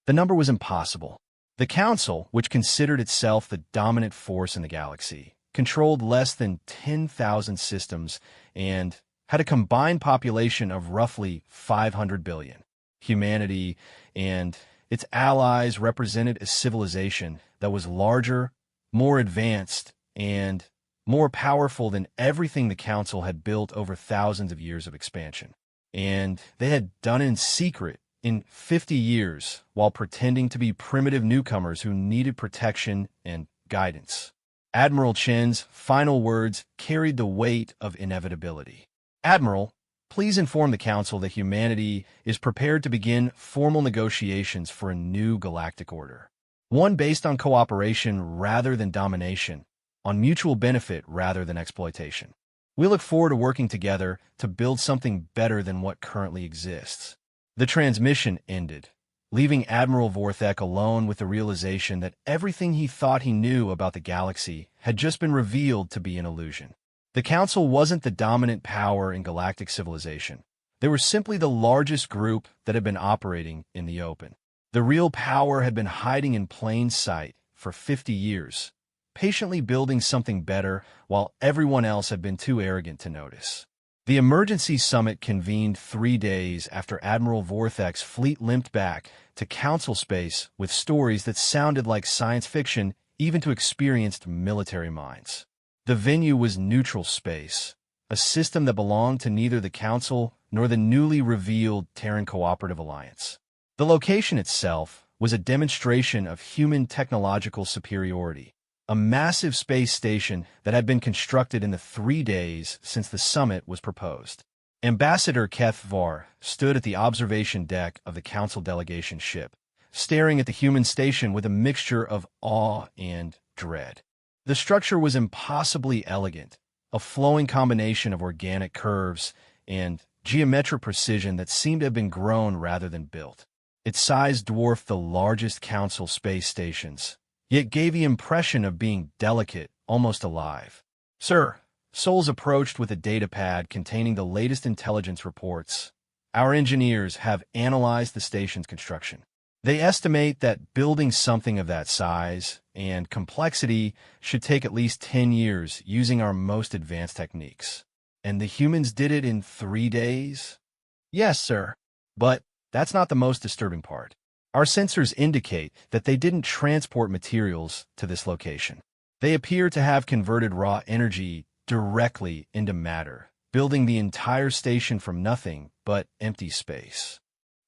The number was impossible. The Council, which considered itself the dominant force in the galaxy, controlled less than 10,000 systems and had a combined population of roughly 500 billion. Humanity and its allies represented a civilization that was larger, more advanced, and more powerful than everything the Council had built over thousands of years of expansion. And they had done it in secret in 50 years while pretending to be primitive newcomers who needed protection and guidance. Admiral Chen's final words carried the weight of inevitability. "Admiral, please inform the Council that humanity is prepared to begin formal negotiations for a new galactic order. One based on cooperation rather than domination, on mutual benefit rather than exploitation. We look forward to working together to build something better than what currently exists." The transmission ended, leaving Admiral Vorthek alone with the realization that everything he thought he knew about the galaxy had just been revealed to be an illusion. The Council wasn't the dominant power in galactic civilization. They were simply the largest group that had been operating in the open. The real power had been hiding in plain sight for 50 years, patiently building something better while everyone else had been too arrogant to notice. The emergency summit convened 3 days after Admiral Vorthek's fleet limped back to Council space with stories that sounded like science fiction even to experienced military minds. The venue was neutral space, a system that belonged to neither the Council nor the newly revealed Terran Cooperative Alliance. The location itself was a demonstration of human technological superiority, a massive space station that had been constructed in the 3 days since the summit was proposed. Ambassador HFY stood at the observation deck of the Council delegation ship, staring at the human station with a mixture of awe and dread. The structure was impossibly elegant, a flowing combination of organic curves and geometric precision that seemed to have been grown rather than built. Its size dwarfed the largest Council space stations, yet gave the impression of being delicate, almost alive. "Sir," Souls approached with a datapad containing the latest intelligence reports. "Our engineers have analyzed the station's construction. They estimate that building something of that size and complexity should take at least 10 years using our most advanced techniques. And the humans did it in 3 days?" "Yes, sir. But that's not the most disturbing part. Our sensors indicate that they didn't transport materials to this location. They appear to have converted raw energy directly into matter, building the entire station from nothing but empty space."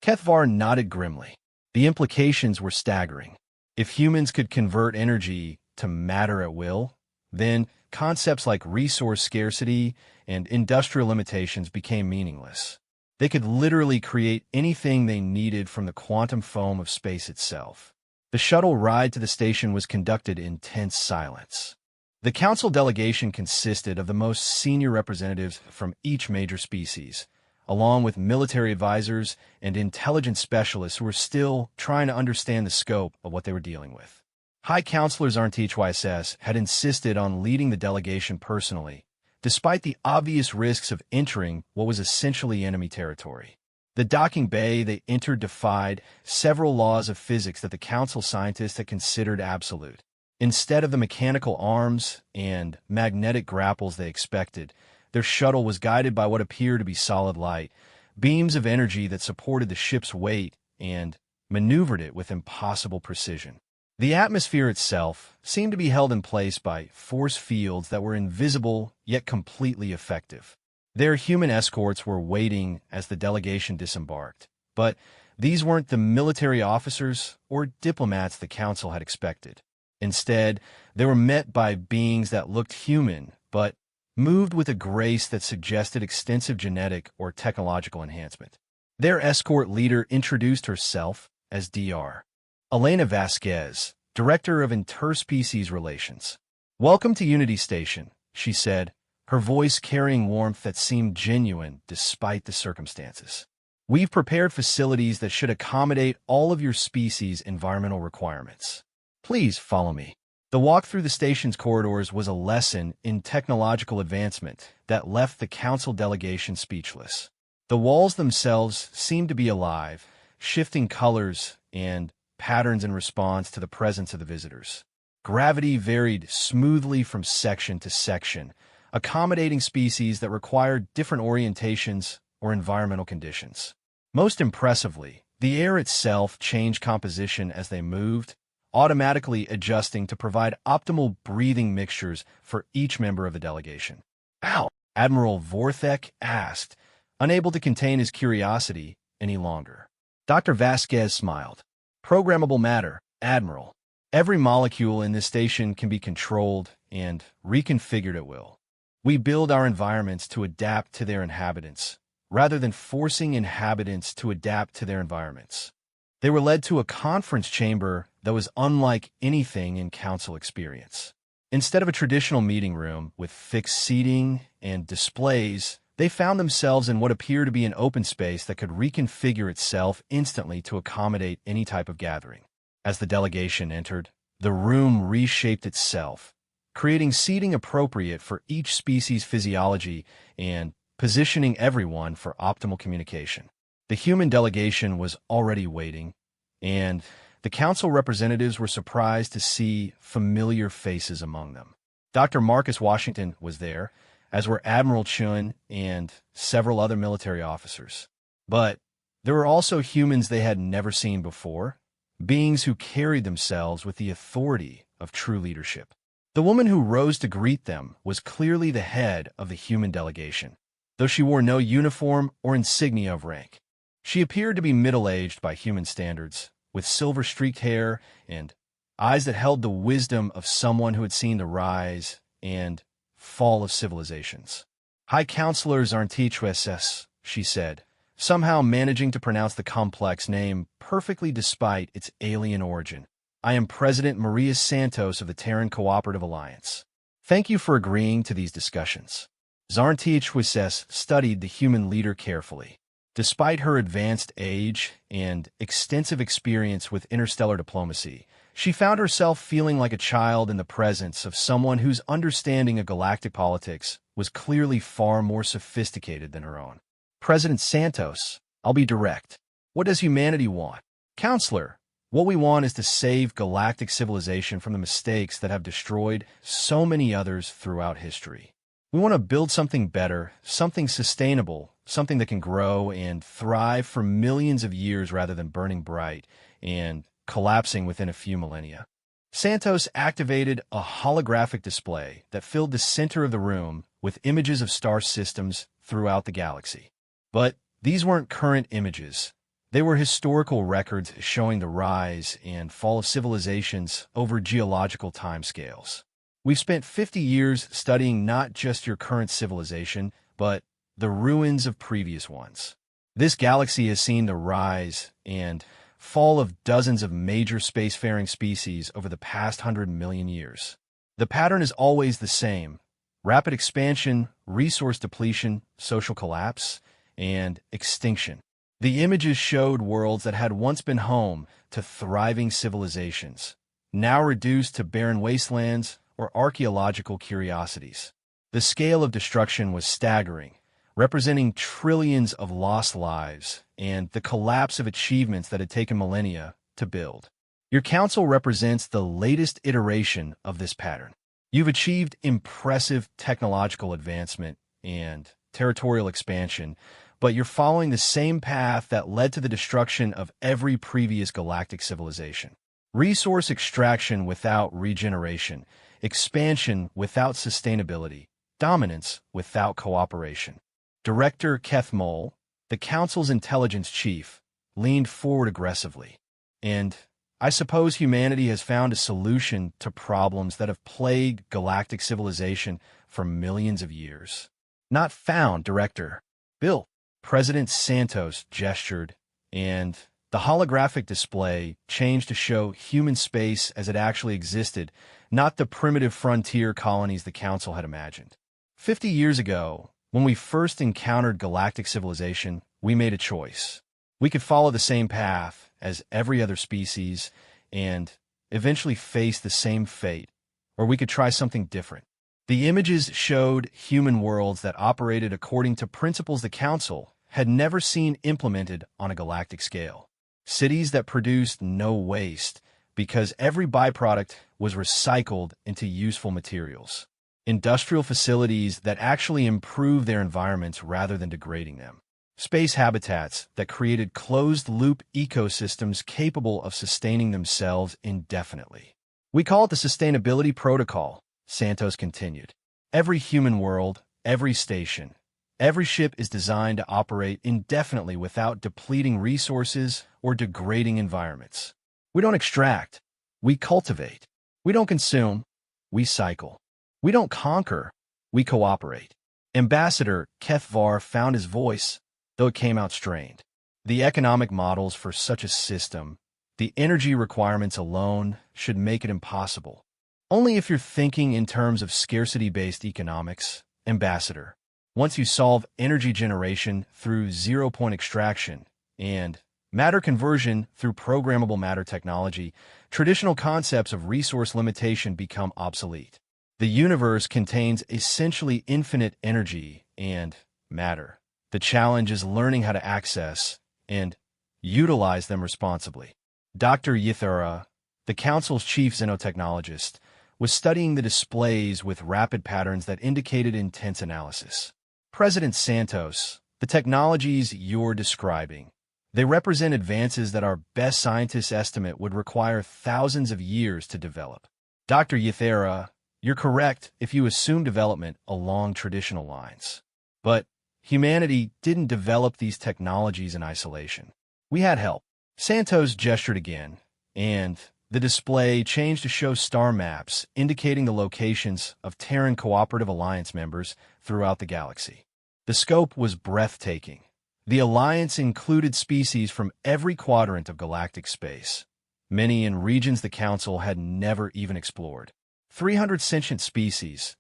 HFY nodded grimly. The implications were staggering. If humans could convert energy to matter at will, then concepts like resource scarcity and industrial limitations became meaningless. They could literally create anything they needed from the quantum foam of space itself. The shuttle ride to the station was conducted in tense silence. The Council delegation consisted of the most senior representatives from each major species, along with military advisors and intelligence specialists who were still trying to understand the scope of what they were dealing with. High Counselors HFY had insisted on leading the delegation personally, despite the obvious risks of entering what was essentially enemy territory. The docking bay they entered defied several laws of physics that the Council scientists had considered absolute. Instead of the mechanical arms and magnetic grapples they expected, their shuttle was guided by what appeared to be solid light, beams of energy that supported the ship's weight and maneuvered it with impossible precision. The atmosphere itself seemed to be held in place by force fields that were invisible yet completely effective. Their human escorts were waiting as the delegation disembarked, but these weren't the military officers or diplomats the Council had expected. Instead, they were met by beings that looked human, but moved with a grace that suggested extensive genetic or technological enhancement. Their escort leader introduced herself as Dr. Elena Vasquez, Director of Interspecies Relations. "Welcome to Unity Station," she said, her voice carrying warmth that seemed genuine despite the circumstances. "We've prepared facilities that should accommodate all of your species' environmental requirements. Please follow me." The walk through the station's corridors was a lesson in technological advancement that left the Council delegation speechless. The walls themselves seemed to be alive, shifting colors and patterns in response to the presence of the visitors. Gravity varied smoothly from section to section, accommodating species that required different orientations or environmental conditions. Most impressively, the air itself changed composition as they moved, automatically adjusting to provide optimal breathing mixtures for each member of the delegation. "Ow!" Admiral Vorthek asked, unable to contain his curiosity any longer. Dr. Vasquez smiled. "Programmable matter, Admiral. Every molecule in this station can be controlled and reconfigured at will. We build our environments to adapt to their inhabitants, rather than forcing inhabitants to adapt to their environments." They were led to a conference chamber that was unlike anything in Council experience. Instead of a traditional meeting room with fixed seating and displays, they found themselves in what appeared to be an open space that could reconfigure itself instantly to accommodate any type of gathering. As the delegation entered, the room reshaped itself, creating seating appropriate for each species' physiology and positioning everyone for optimal communication. The human delegation was already waiting, and the Council representatives were surprised to see familiar faces among them. Dr. Marcus Washington was there, as were Admiral Chun and several other military officers. But there were also humans they had never seen before, beings who carried themselves with the authority of true leadership. The woman who rose to greet them was clearly the head of the human delegation, though she wore no uniform or insignia of rank. She appeared to be middle-aged by human standards, with silver-streaked hair and eyes that held the wisdom of someone who had seen the rise and fall of civilizations. High Counselor Zarntichweses, she said, somehow managing to pronounce the complex name perfectly despite its alien origin. I am President Maria Santos of the Terran Cooperative Alliance. Thank you for agreeing to these discussions. Zarntichweses studied the human leader carefully. Despite her advanced age and extensive experience with interstellar diplomacy, she found herself feeling like a child in the presence of someone whose understanding of galactic politics was clearly far more sophisticated than her own. President Santos, I'll be direct. What does humanity want? Counselor, what we want is to save galactic civilization from the mistakes that have destroyed so many others throughout history. We want to build something better, something sustainable, something that can grow and thrive for millions of years rather than burning bright and collapsing within a few millennia. Santos activated a holographic display that filled the center of the room with images of star systems throughout the galaxy. But these weren't current images. They were historical records showing the rise and fall of civilizations over geological timescales. We've spent 50 years studying not just your current civilization, but the ruins of previous ones. This galaxy has seen the rise and fall of dozens of major spacefaring species over the past 100 million years. The pattern is always the same: rapid expansion, resource depletion, social collapse, and extinction. The images showed worlds that had once been home to thriving civilizations, now reduced to barren wastelands or archaeological curiosities. The scale of destruction was staggering, representing trillions of lost lives and the collapse of achievements that had taken millennia to build. Your council represents the latest iteration of this pattern. You've achieved impressive technological advancement and territorial expansion, but you're following the same path that led to the destruction of every previous galactic civilization. Resource extraction without regeneration, expansion without sustainability, dominance without cooperation. Director Keth Mole, the Council's intelligence chief, leaned forward aggressively. And I suppose humanity has found a solution to problems that have plagued galactic civilization for millions of years. Not found, Director. Built. President Santos gestured, and the holographic display changed to show human space as it actually existed, not the primitive frontier colonies the Council had imagined. 50 years ago, when we first encountered galactic civilization, we made a choice. We could follow the same path as every other species and eventually face the same fate, or we could try something different. The images showed human worlds that operated according to principles the Council had never seen implemented on a galactic scale. Cities that produced no waste because every byproduct was recycled into useful materials. Industrial facilities that actually improved their environments rather than degrading them. Space habitats that created closed-loop ecosystems capable of sustaining themselves indefinitely. We call it the Sustainability Protocol, Santos continued. Every human world, every station, every ship is designed to operate indefinitely without depleting resources or degrading environments. We don't extract, we cultivate. We don't consume, we cycle. We don't conquer, we cooperate. Ambassador Keth Var found his voice, though it came out strained. The economic models for such a system, the energy requirements alone, should make it impossible. Only if you're thinking in terms of scarcity-based economics, Ambassador. Once you solve energy generation through zero-point extraction and matter conversion through programmable matter technology, traditional concepts of resource limitation become obsolete. The universe contains essentially infinite energy and matter. The challenge is learning how to access and utilize them responsibly. Dr. Yithara, the Council's chief xenotechnologist, was studying the displays with rapid patterns that indicated intense analysis. President Santos, the technologies you're describing, they represent advances that our best scientists estimate would require thousands of years to develop. Dr. Yithara, you're correct if you assume development along traditional lines. But humanity didn't develop these technologies in isolation. We had help. Santos gestured again, and the display changed to show star maps indicating the locations of Terran Cooperative Alliance members throughout the galaxy. The scope was breathtaking. The Alliance included species from every quadrant of galactic space, many in regions the Council had never even explored. 300 sentient species,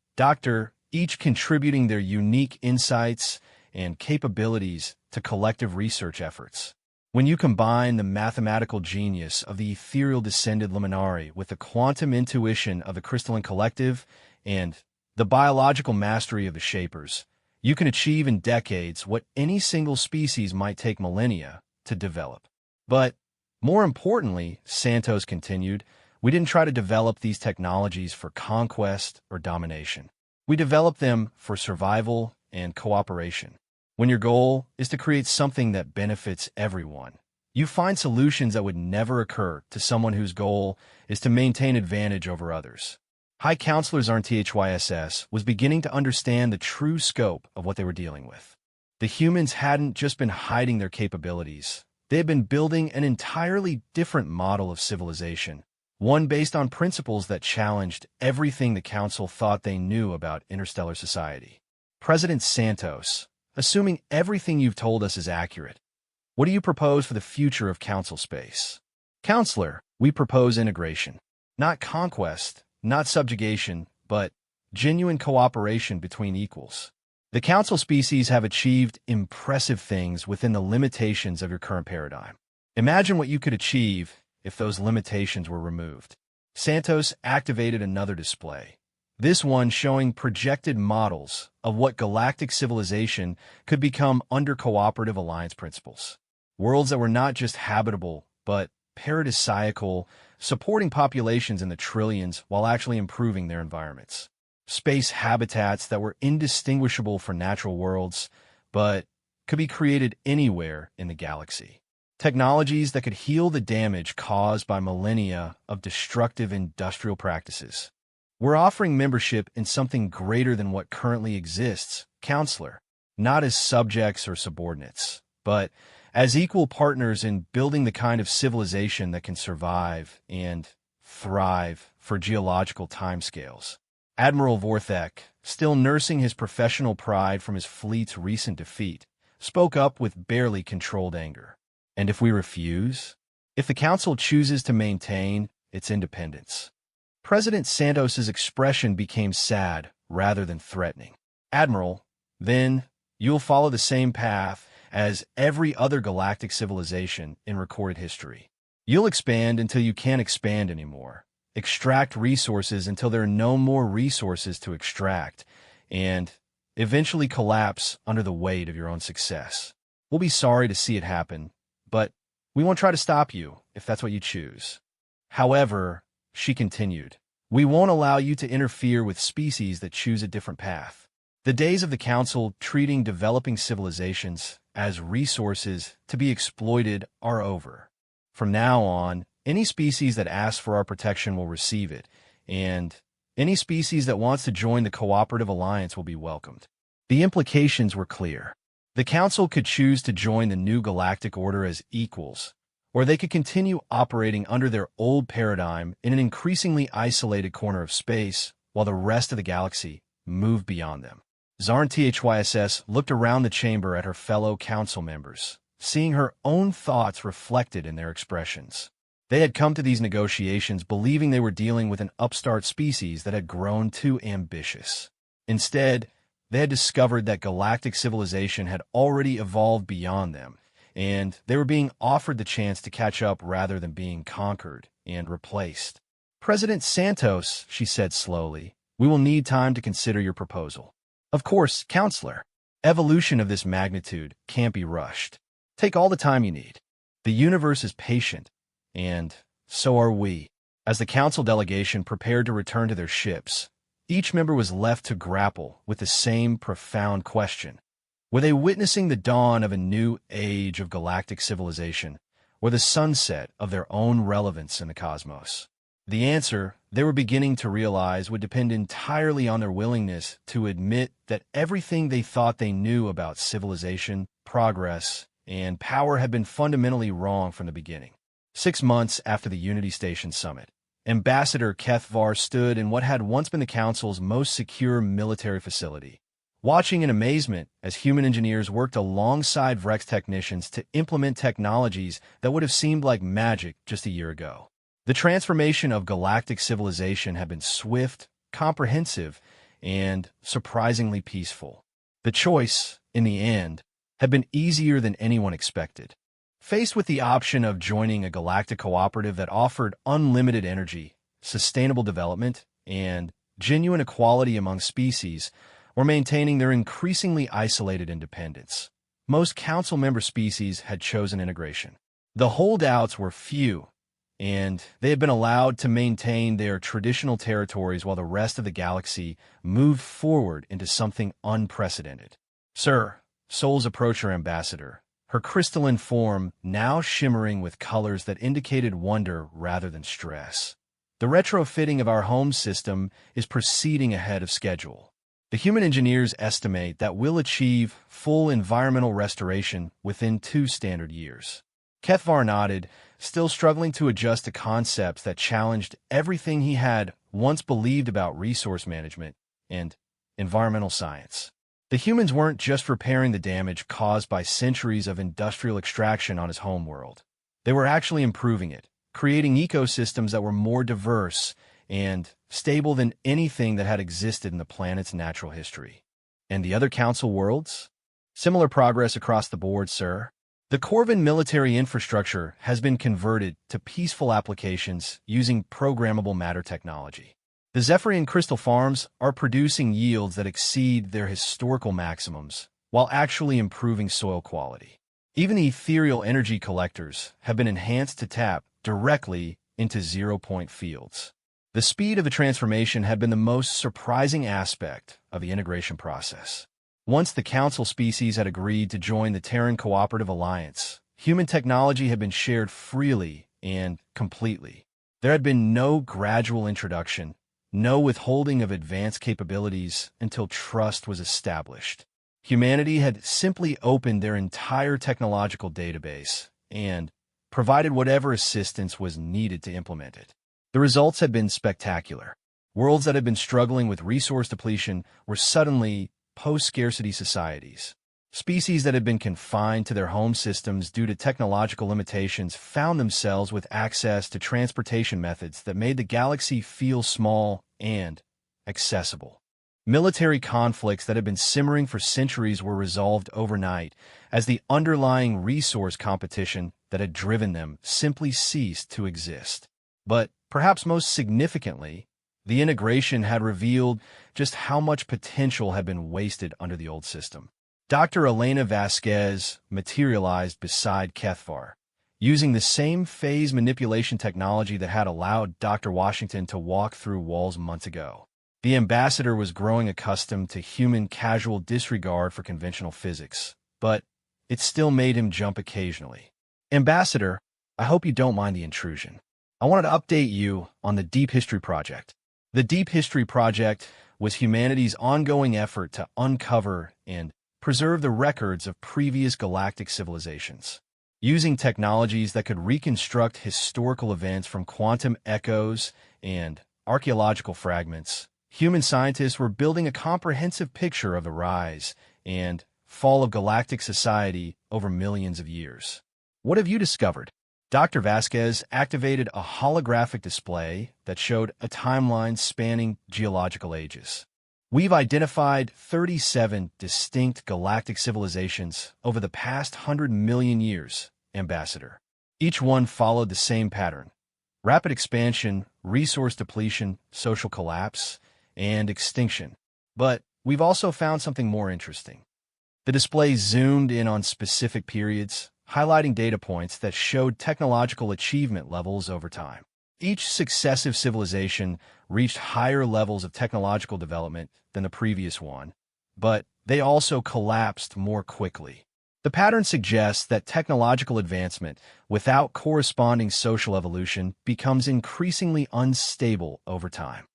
each contributing their unique insights and capabilities to collective research efforts. When you combine the mathematical genius of the ethereal descended Luminari with the quantum intuition of the crystalline collective and the biological mastery of the Shapers, you can achieve in decades what any single species might take millennia to develop. But more importantly, Santos continued, we didn't try to develop these technologies for conquest or domination. We developed them for survival and cooperation. When your goal is to create something that benefits everyone, you find solutions that would never occur to someone whose goal is to maintain advantage over others. High Counselor HFY was beginning to understand the true scope of what they were dealing with. The humans hadn't just been hiding their capabilities. They had been building an entirely different model of civilization, one based on principles that challenged everything the Council thought they knew about interstellar society. President Santos, assuming everything you've told us is accurate, what do you propose for the future of Council space? Counselor, we propose integration. Not conquest, not subjugation, but genuine cooperation between equals. The Council species have achieved impressive things within the limitations of your current paradigm. Imagine what you could achieve if those limitations were removed. Santos activated another display, this one showing projected models of what galactic civilization could become under cooperative alliance principles. Worlds that were not just habitable, but paradisiacal, supporting populations in the trillions while actually improving their environments. Space habitats that were indistinguishable from natural worlds, but could be created anywhere in the galaxy. Technologies that could heal the damage caused by millennia of destructive industrial practices. We're offering membership in something greater than what currently exists, Counselor, not as subjects or subordinates, but as equal partners in building the kind of civilization that can survive and thrive for geological timescales. Admiral Vorthek, still nursing his professional pride from his fleet's recent defeat, spoke up with barely controlled anger. And if we refuse? If the Council chooses to maintain its independence? President Santos's expression became sad rather than threatening. Admiral, then you'll follow the same path as every other galactic civilization in recorded history. You'll expand until you can't expand anymore, extract resources until there are no more resources to extract, and eventually collapse under the weight of your own success. We'll be sorry to see it happen, but we won't try to stop you if that's what you choose. However, she continued, we won't allow you to interfere with species that choose a different path. The days of the Council treating developing civilizations as resources to be exploited are over. From now on, any species that asks for our protection will receive it, and any species that wants to join the cooperative alliance will be welcomed. The implications were clear. The Council could choose to join the new galactic order as equals, or they could continue operating under their old paradigm in an increasingly isolated corner of space while the rest of the galaxy moved beyond them. Zarn THYSS looked around the chamber at her fellow Council members, seeing her own thoughts reflected in their expressions. They had come to these negotiations believing they were dealing with an upstart species that had grown too ambitious. Instead, they had discovered that galactic civilization had already evolved beyond them, and they were being offered the chance to catch up rather than being conquered and replaced. President Santos, she said slowly, we will need time to consider your proposal. Of course, Counselor, evolution of this magnitude can't be rushed. Take all the time you need. The universe is patient, and so are we. As the Council delegation prepared to return to their ships, each member was left to grapple with the same profound question. Were they witnessing the dawn of a new age of galactic civilization, or the sunset of their own relevance in the cosmos? The answer, they were beginning to realize, would depend entirely on their willingness to admit that everything they thought they knew about civilization, progress, and power had been fundamentally wrong from the beginning. 6 months after the Unity Station summit, Ambassador Keth Var stood in what had once been the Council's most secure military facility, watching in amazement as human engineers worked alongside Vrex technicians to implement technologies that would have seemed like magic just a year ago. The transformation of galactic civilization had been swift, comprehensive, and surprisingly peaceful. The choice, in the end, had been easier than anyone expected. Faced with the option of joining a galactic cooperative that offered unlimited energy, sustainable development, and genuine equality among species, or maintaining their increasingly isolated independence, most Council member species had chosen integration. The holdouts were few, and they had been allowed to maintain their traditional territories while the rest of the galaxy moved forward into something unprecedented. Sir, Sol's approached her ambassador, her crystalline form now shimmering with colors that indicated wonder rather than stress. The retrofitting of our home system is proceeding ahead of schedule. The human engineers estimate that we'll achieve full environmental restoration within 2 standard years. Kethvar nodded, still struggling to adjust to concepts that challenged everything he had once believed about resource management and environmental science. The humans weren't just repairing the damage caused by centuries of industrial extraction on his homeworld. They were actually improving it, creating ecosystems that were more diverse and stable than anything that had existed in the planet's natural history. And the other Council worlds? Similar progress across the board, sir. The Corvin military infrastructure has been converted to peaceful applications using programmable matter technology. The Zephyrian crystal farms are producing yields that exceed their historical maximums, while actually improving soil quality. Even the ethereal energy collectors have been enhanced to tap directly into zero-point fields. The speed of the transformation had been the most surprising aspect of the integration process. Once the Council species had agreed to join the Terran Cooperative Alliance, human technology had been shared freely and completely. There had been no gradual introduction, no withholding of advanced capabilities until trust was established. Humanity had simply opened their entire technological database and provided whatever assistance was needed to implement it. The results had been spectacular. Worlds that had been struggling with resource depletion were suddenly post-scarcity societies. Species that had been confined to their home systems due to technological limitations found themselves with access to transportation methods that made the galaxy feel small and accessible. Military conflicts that had been simmering for centuries were resolved overnight as the underlying resource competition that had driven them simply ceased to exist. But perhaps most significantly, the integration had revealed just how much potential had been wasted under the old system. Dr. Elena Vasquez materialized beside Kethvar, using the same phase manipulation technology that had allowed Dr. Washington to walk through walls months ago. The ambassador was growing accustomed to human casual disregard for conventional physics, but it still made him jump occasionally. Ambassador, I hope you don't mind the intrusion. I wanted to update you on the Deep History Project. The Deep History Project was humanity's ongoing effort to uncover and preserve the records of previous galactic civilizations. Using technologies that could reconstruct historical events from quantum echoes and archaeological fragments, human scientists were building a comprehensive picture of the rise and fall of galactic society over millions of years. What have you discovered? Dr. Vasquez activated a holographic display that showed a timeline spanning geological ages. We've identified 37 distinct galactic civilizations over the past 100 million years, Ambassador. Each one followed the same pattern: rapid expansion, resource depletion, social collapse, and extinction. But we've also found something more interesting. The display zoomed in on specific periods, highlighting data points that showed technological achievement levels over time. Each successive civilization reached higher levels of technological development than the previous one, but they also collapsed more quickly. The pattern suggests that technological advancement without corresponding social evolution becomes increasingly unstable over time.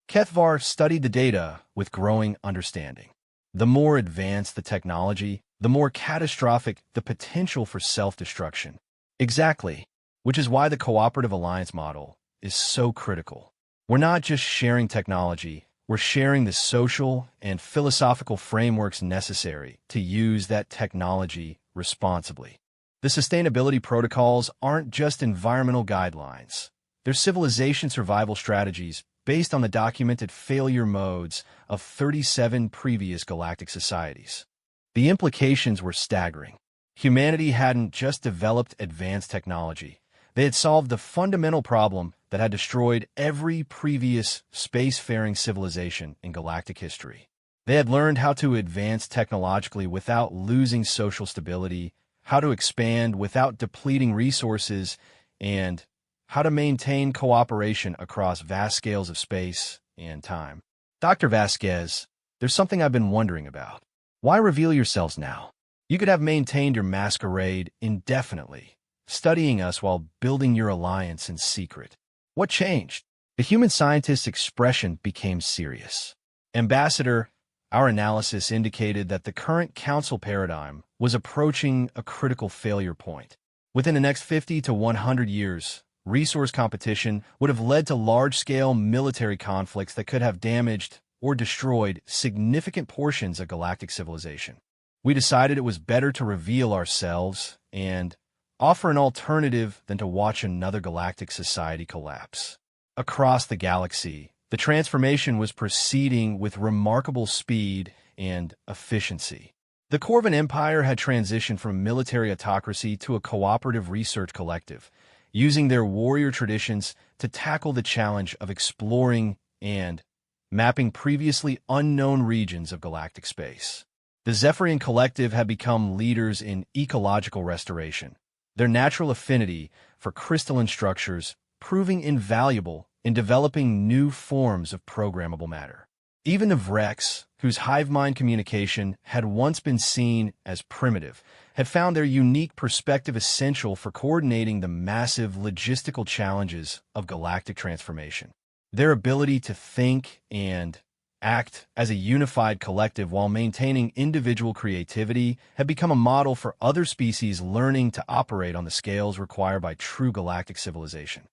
Kethvar studied the data with growing understanding. The more advanced the technology, the more catastrophic the potential for self-destruction. Exactly, which is why the cooperative alliance model is so critical. We're not just sharing technology, we're sharing the social and philosophical frameworks necessary to use that technology responsibly. The sustainability protocols aren't just environmental guidelines. They're civilization survival strategies based on the documented failure modes of 37 previous galactic societies. The implications were staggering. Humanity hadn't just developed advanced technology. They had solved the fundamental problem that had destroyed every previous spacefaring civilization in galactic history. They had learned how to advance technologically without losing social stability, how to expand without depleting resources, and how to maintain cooperation across vast scales of space and time. Dr. Vasquez, there's something I've been wondering about. Why reveal yourselves now? You could have maintained your masquerade indefinitely, studying us while building your alliance in secret. What changed? The human scientist's expression became serious. Ambassador, our analysis indicated that the current council paradigm was approaching a critical failure point. Within the next 50 to 100 years, resource competition would have led to large-scale military conflicts that could have damaged or destroyed significant portions of galactic civilization. We decided it was better to reveal ourselves and offer an alternative than to watch another galactic society collapse. Across the galaxy, the transformation was proceeding with remarkable speed and efficiency. The Corvan Empire had transitioned from military autocracy to a cooperative research collective, using their warrior traditions to tackle the challenge of exploring and mapping previously unknown regions of galactic space. The Zephyrian Collective had become leaders in ecological restoration, their natural affinity for crystalline structures proving invaluable in developing new forms of programmable matter. Even the Vrex, whose hive mind communication had once been seen as primitive, had found their unique perspective essential for coordinating the massive logistical challenges of galactic transformation. Their ability to think and act as a unified collective while maintaining individual creativity had become a model for other species learning to operate on the scales required by true galactic civilization.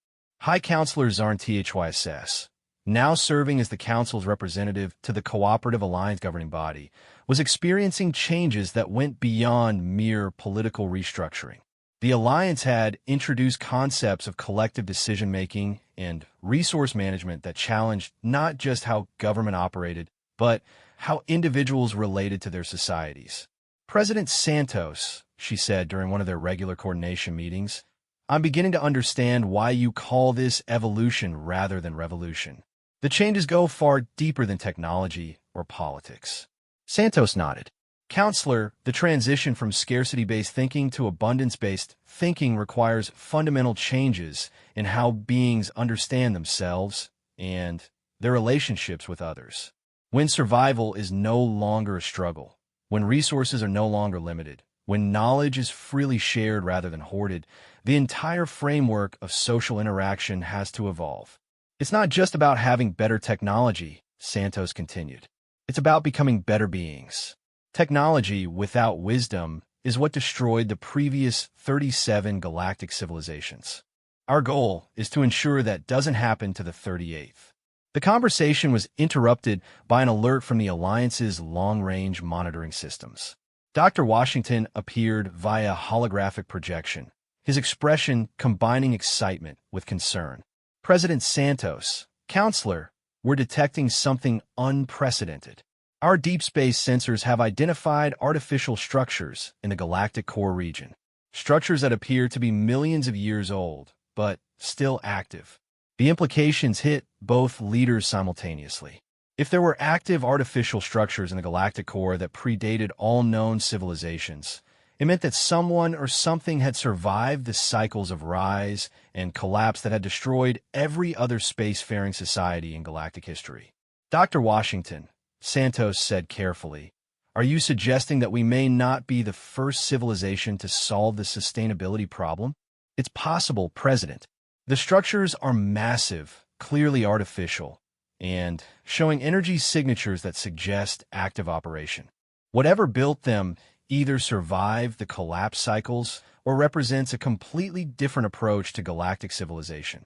High Counselor Zarn THYSS, now serving as the Council's representative to the Cooperative Alliance governing body, was experiencing changes that went beyond mere political restructuring. The Alliance had introduced concepts of collective decision-making and resource management that challenged not just how government operated, but how individuals related to their societies. President Santos, she said during one of their regular coordination meetings, I'm beginning to understand why you call this evolution rather than revolution. The changes go far deeper than technology or politics. Santos nodded. Counselor, the transition from scarcity-based thinking to abundance-based thinking requires fundamental changes in how beings understand themselves and their relationships with others. When survival is no longer a struggle, when resources are no longer limited, when knowledge is freely shared rather than hoarded, the entire framework of social interaction has to evolve. It's not just about having better technology, Santos continued. It's about becoming better beings. Technology without wisdom is what destroyed the previous 37 galactic civilizations. Our goal is to ensure that doesn't happen to the 38th. The conversation was interrupted by an alert from the Alliance's long-range monitoring systems. Dr. Washington appeared via holographic projection, his expression combining excitement with concern. President Santos, Counselor, we're detecting something unprecedented. Our deep space sensors have identified artificial structures in the galactic core region, structures that appear to be millions of years old, but still active. The implications hit both leaders simultaneously. If there were active artificial structures in the galactic core that predated all known civilizations, it meant that someone or something had survived the cycles of rise and collapse that had destroyed every other spacefaring society in galactic history. Dr. Washington, Santos said carefully, Are you suggesting that we may not be the first civilization to solve the sustainability problem? It's possible, President. The structures are massive, clearly artificial, and showing energy signatures that suggest active operation. Whatever built them either survived the collapse cycles or represents a completely different approach to galactic civilization.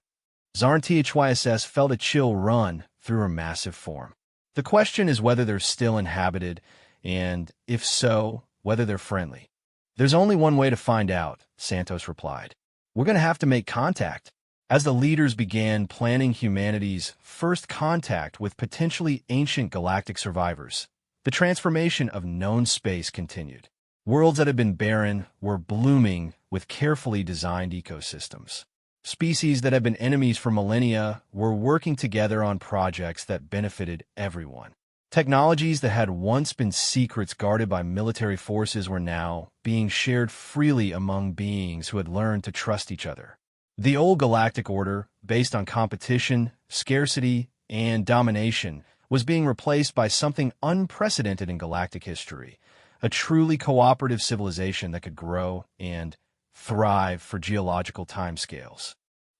Zarn THYSS felt a chill run through her massive form. The question is whether they're still inhabited, and if so, whether they're friendly. There's only one way to find out, Santos replied. We're going to have to make contact. As the leaders began planning humanity's first contact with potentially ancient galactic survivors, the transformation of known space continued. Worlds that had been barren were blooming with carefully designed ecosystems. Species that had been enemies for millennia were working together on projects that benefited everyone. Technologies that had once been secrets guarded by military forces were now being shared freely among beings who had learned to trust each other. The old galactic order, based on competition, scarcity, and domination, was being replaced by something unprecedented in galactic history, a truly cooperative civilization that could grow and thrive for geological timescales.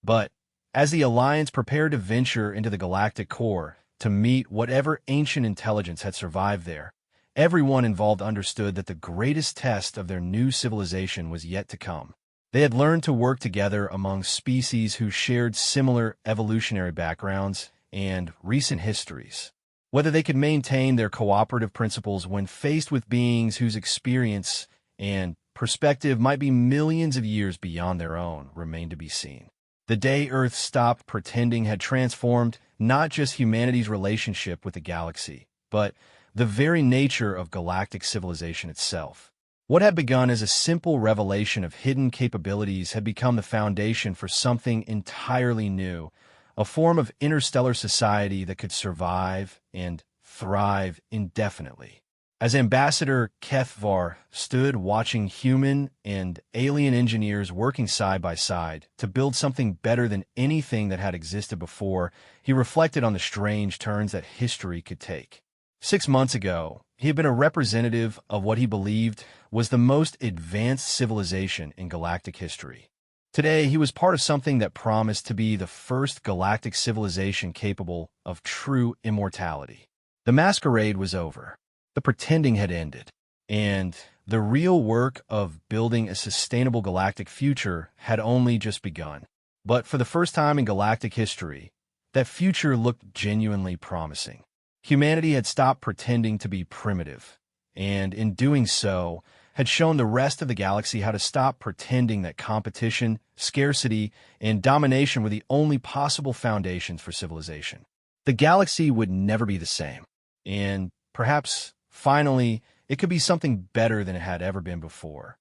But as the Alliance prepared to venture into the galactic core to meet whatever ancient intelligence had survived there, everyone involved understood that the greatest test of their new civilization was yet to come. They had learned to work together among species who shared similar evolutionary backgrounds and recent histories. Whether they could maintain their cooperative principles when faced with beings whose experience and perspective might be millions of years beyond their own remained to be seen. The day Earth stopped pretending had transformed not just humanity's relationship with the galaxy, but the very nature of galactic civilization itself. What had begun as a simple revelation of hidden capabilities had become the foundation for something entirely new, a form of interstellar society that could survive and thrive indefinitely. As Ambassador Kethvar stood watching human and alien engineers working side by side to build something better than anything that had existed before, he reflected on the strange turns that history could take. 6 months ago, he had been a representative of what he believed was the most advanced civilization in galactic history. Today, he was part of something that promised to be the first galactic civilization capable of true immortality. The masquerade was over. The pretending had ended, and the real work of building a sustainable galactic future had only just begun. But for the first time in galactic history, that future looked genuinely promising. Humanity had stopped pretending to be primitive, and in doing so, had shown the rest of the galaxy how to stop pretending that competition, scarcity, and domination were the only possible foundations for civilization. The galaxy would never be the same, and perhaps finally, it could be something better than it had ever been before.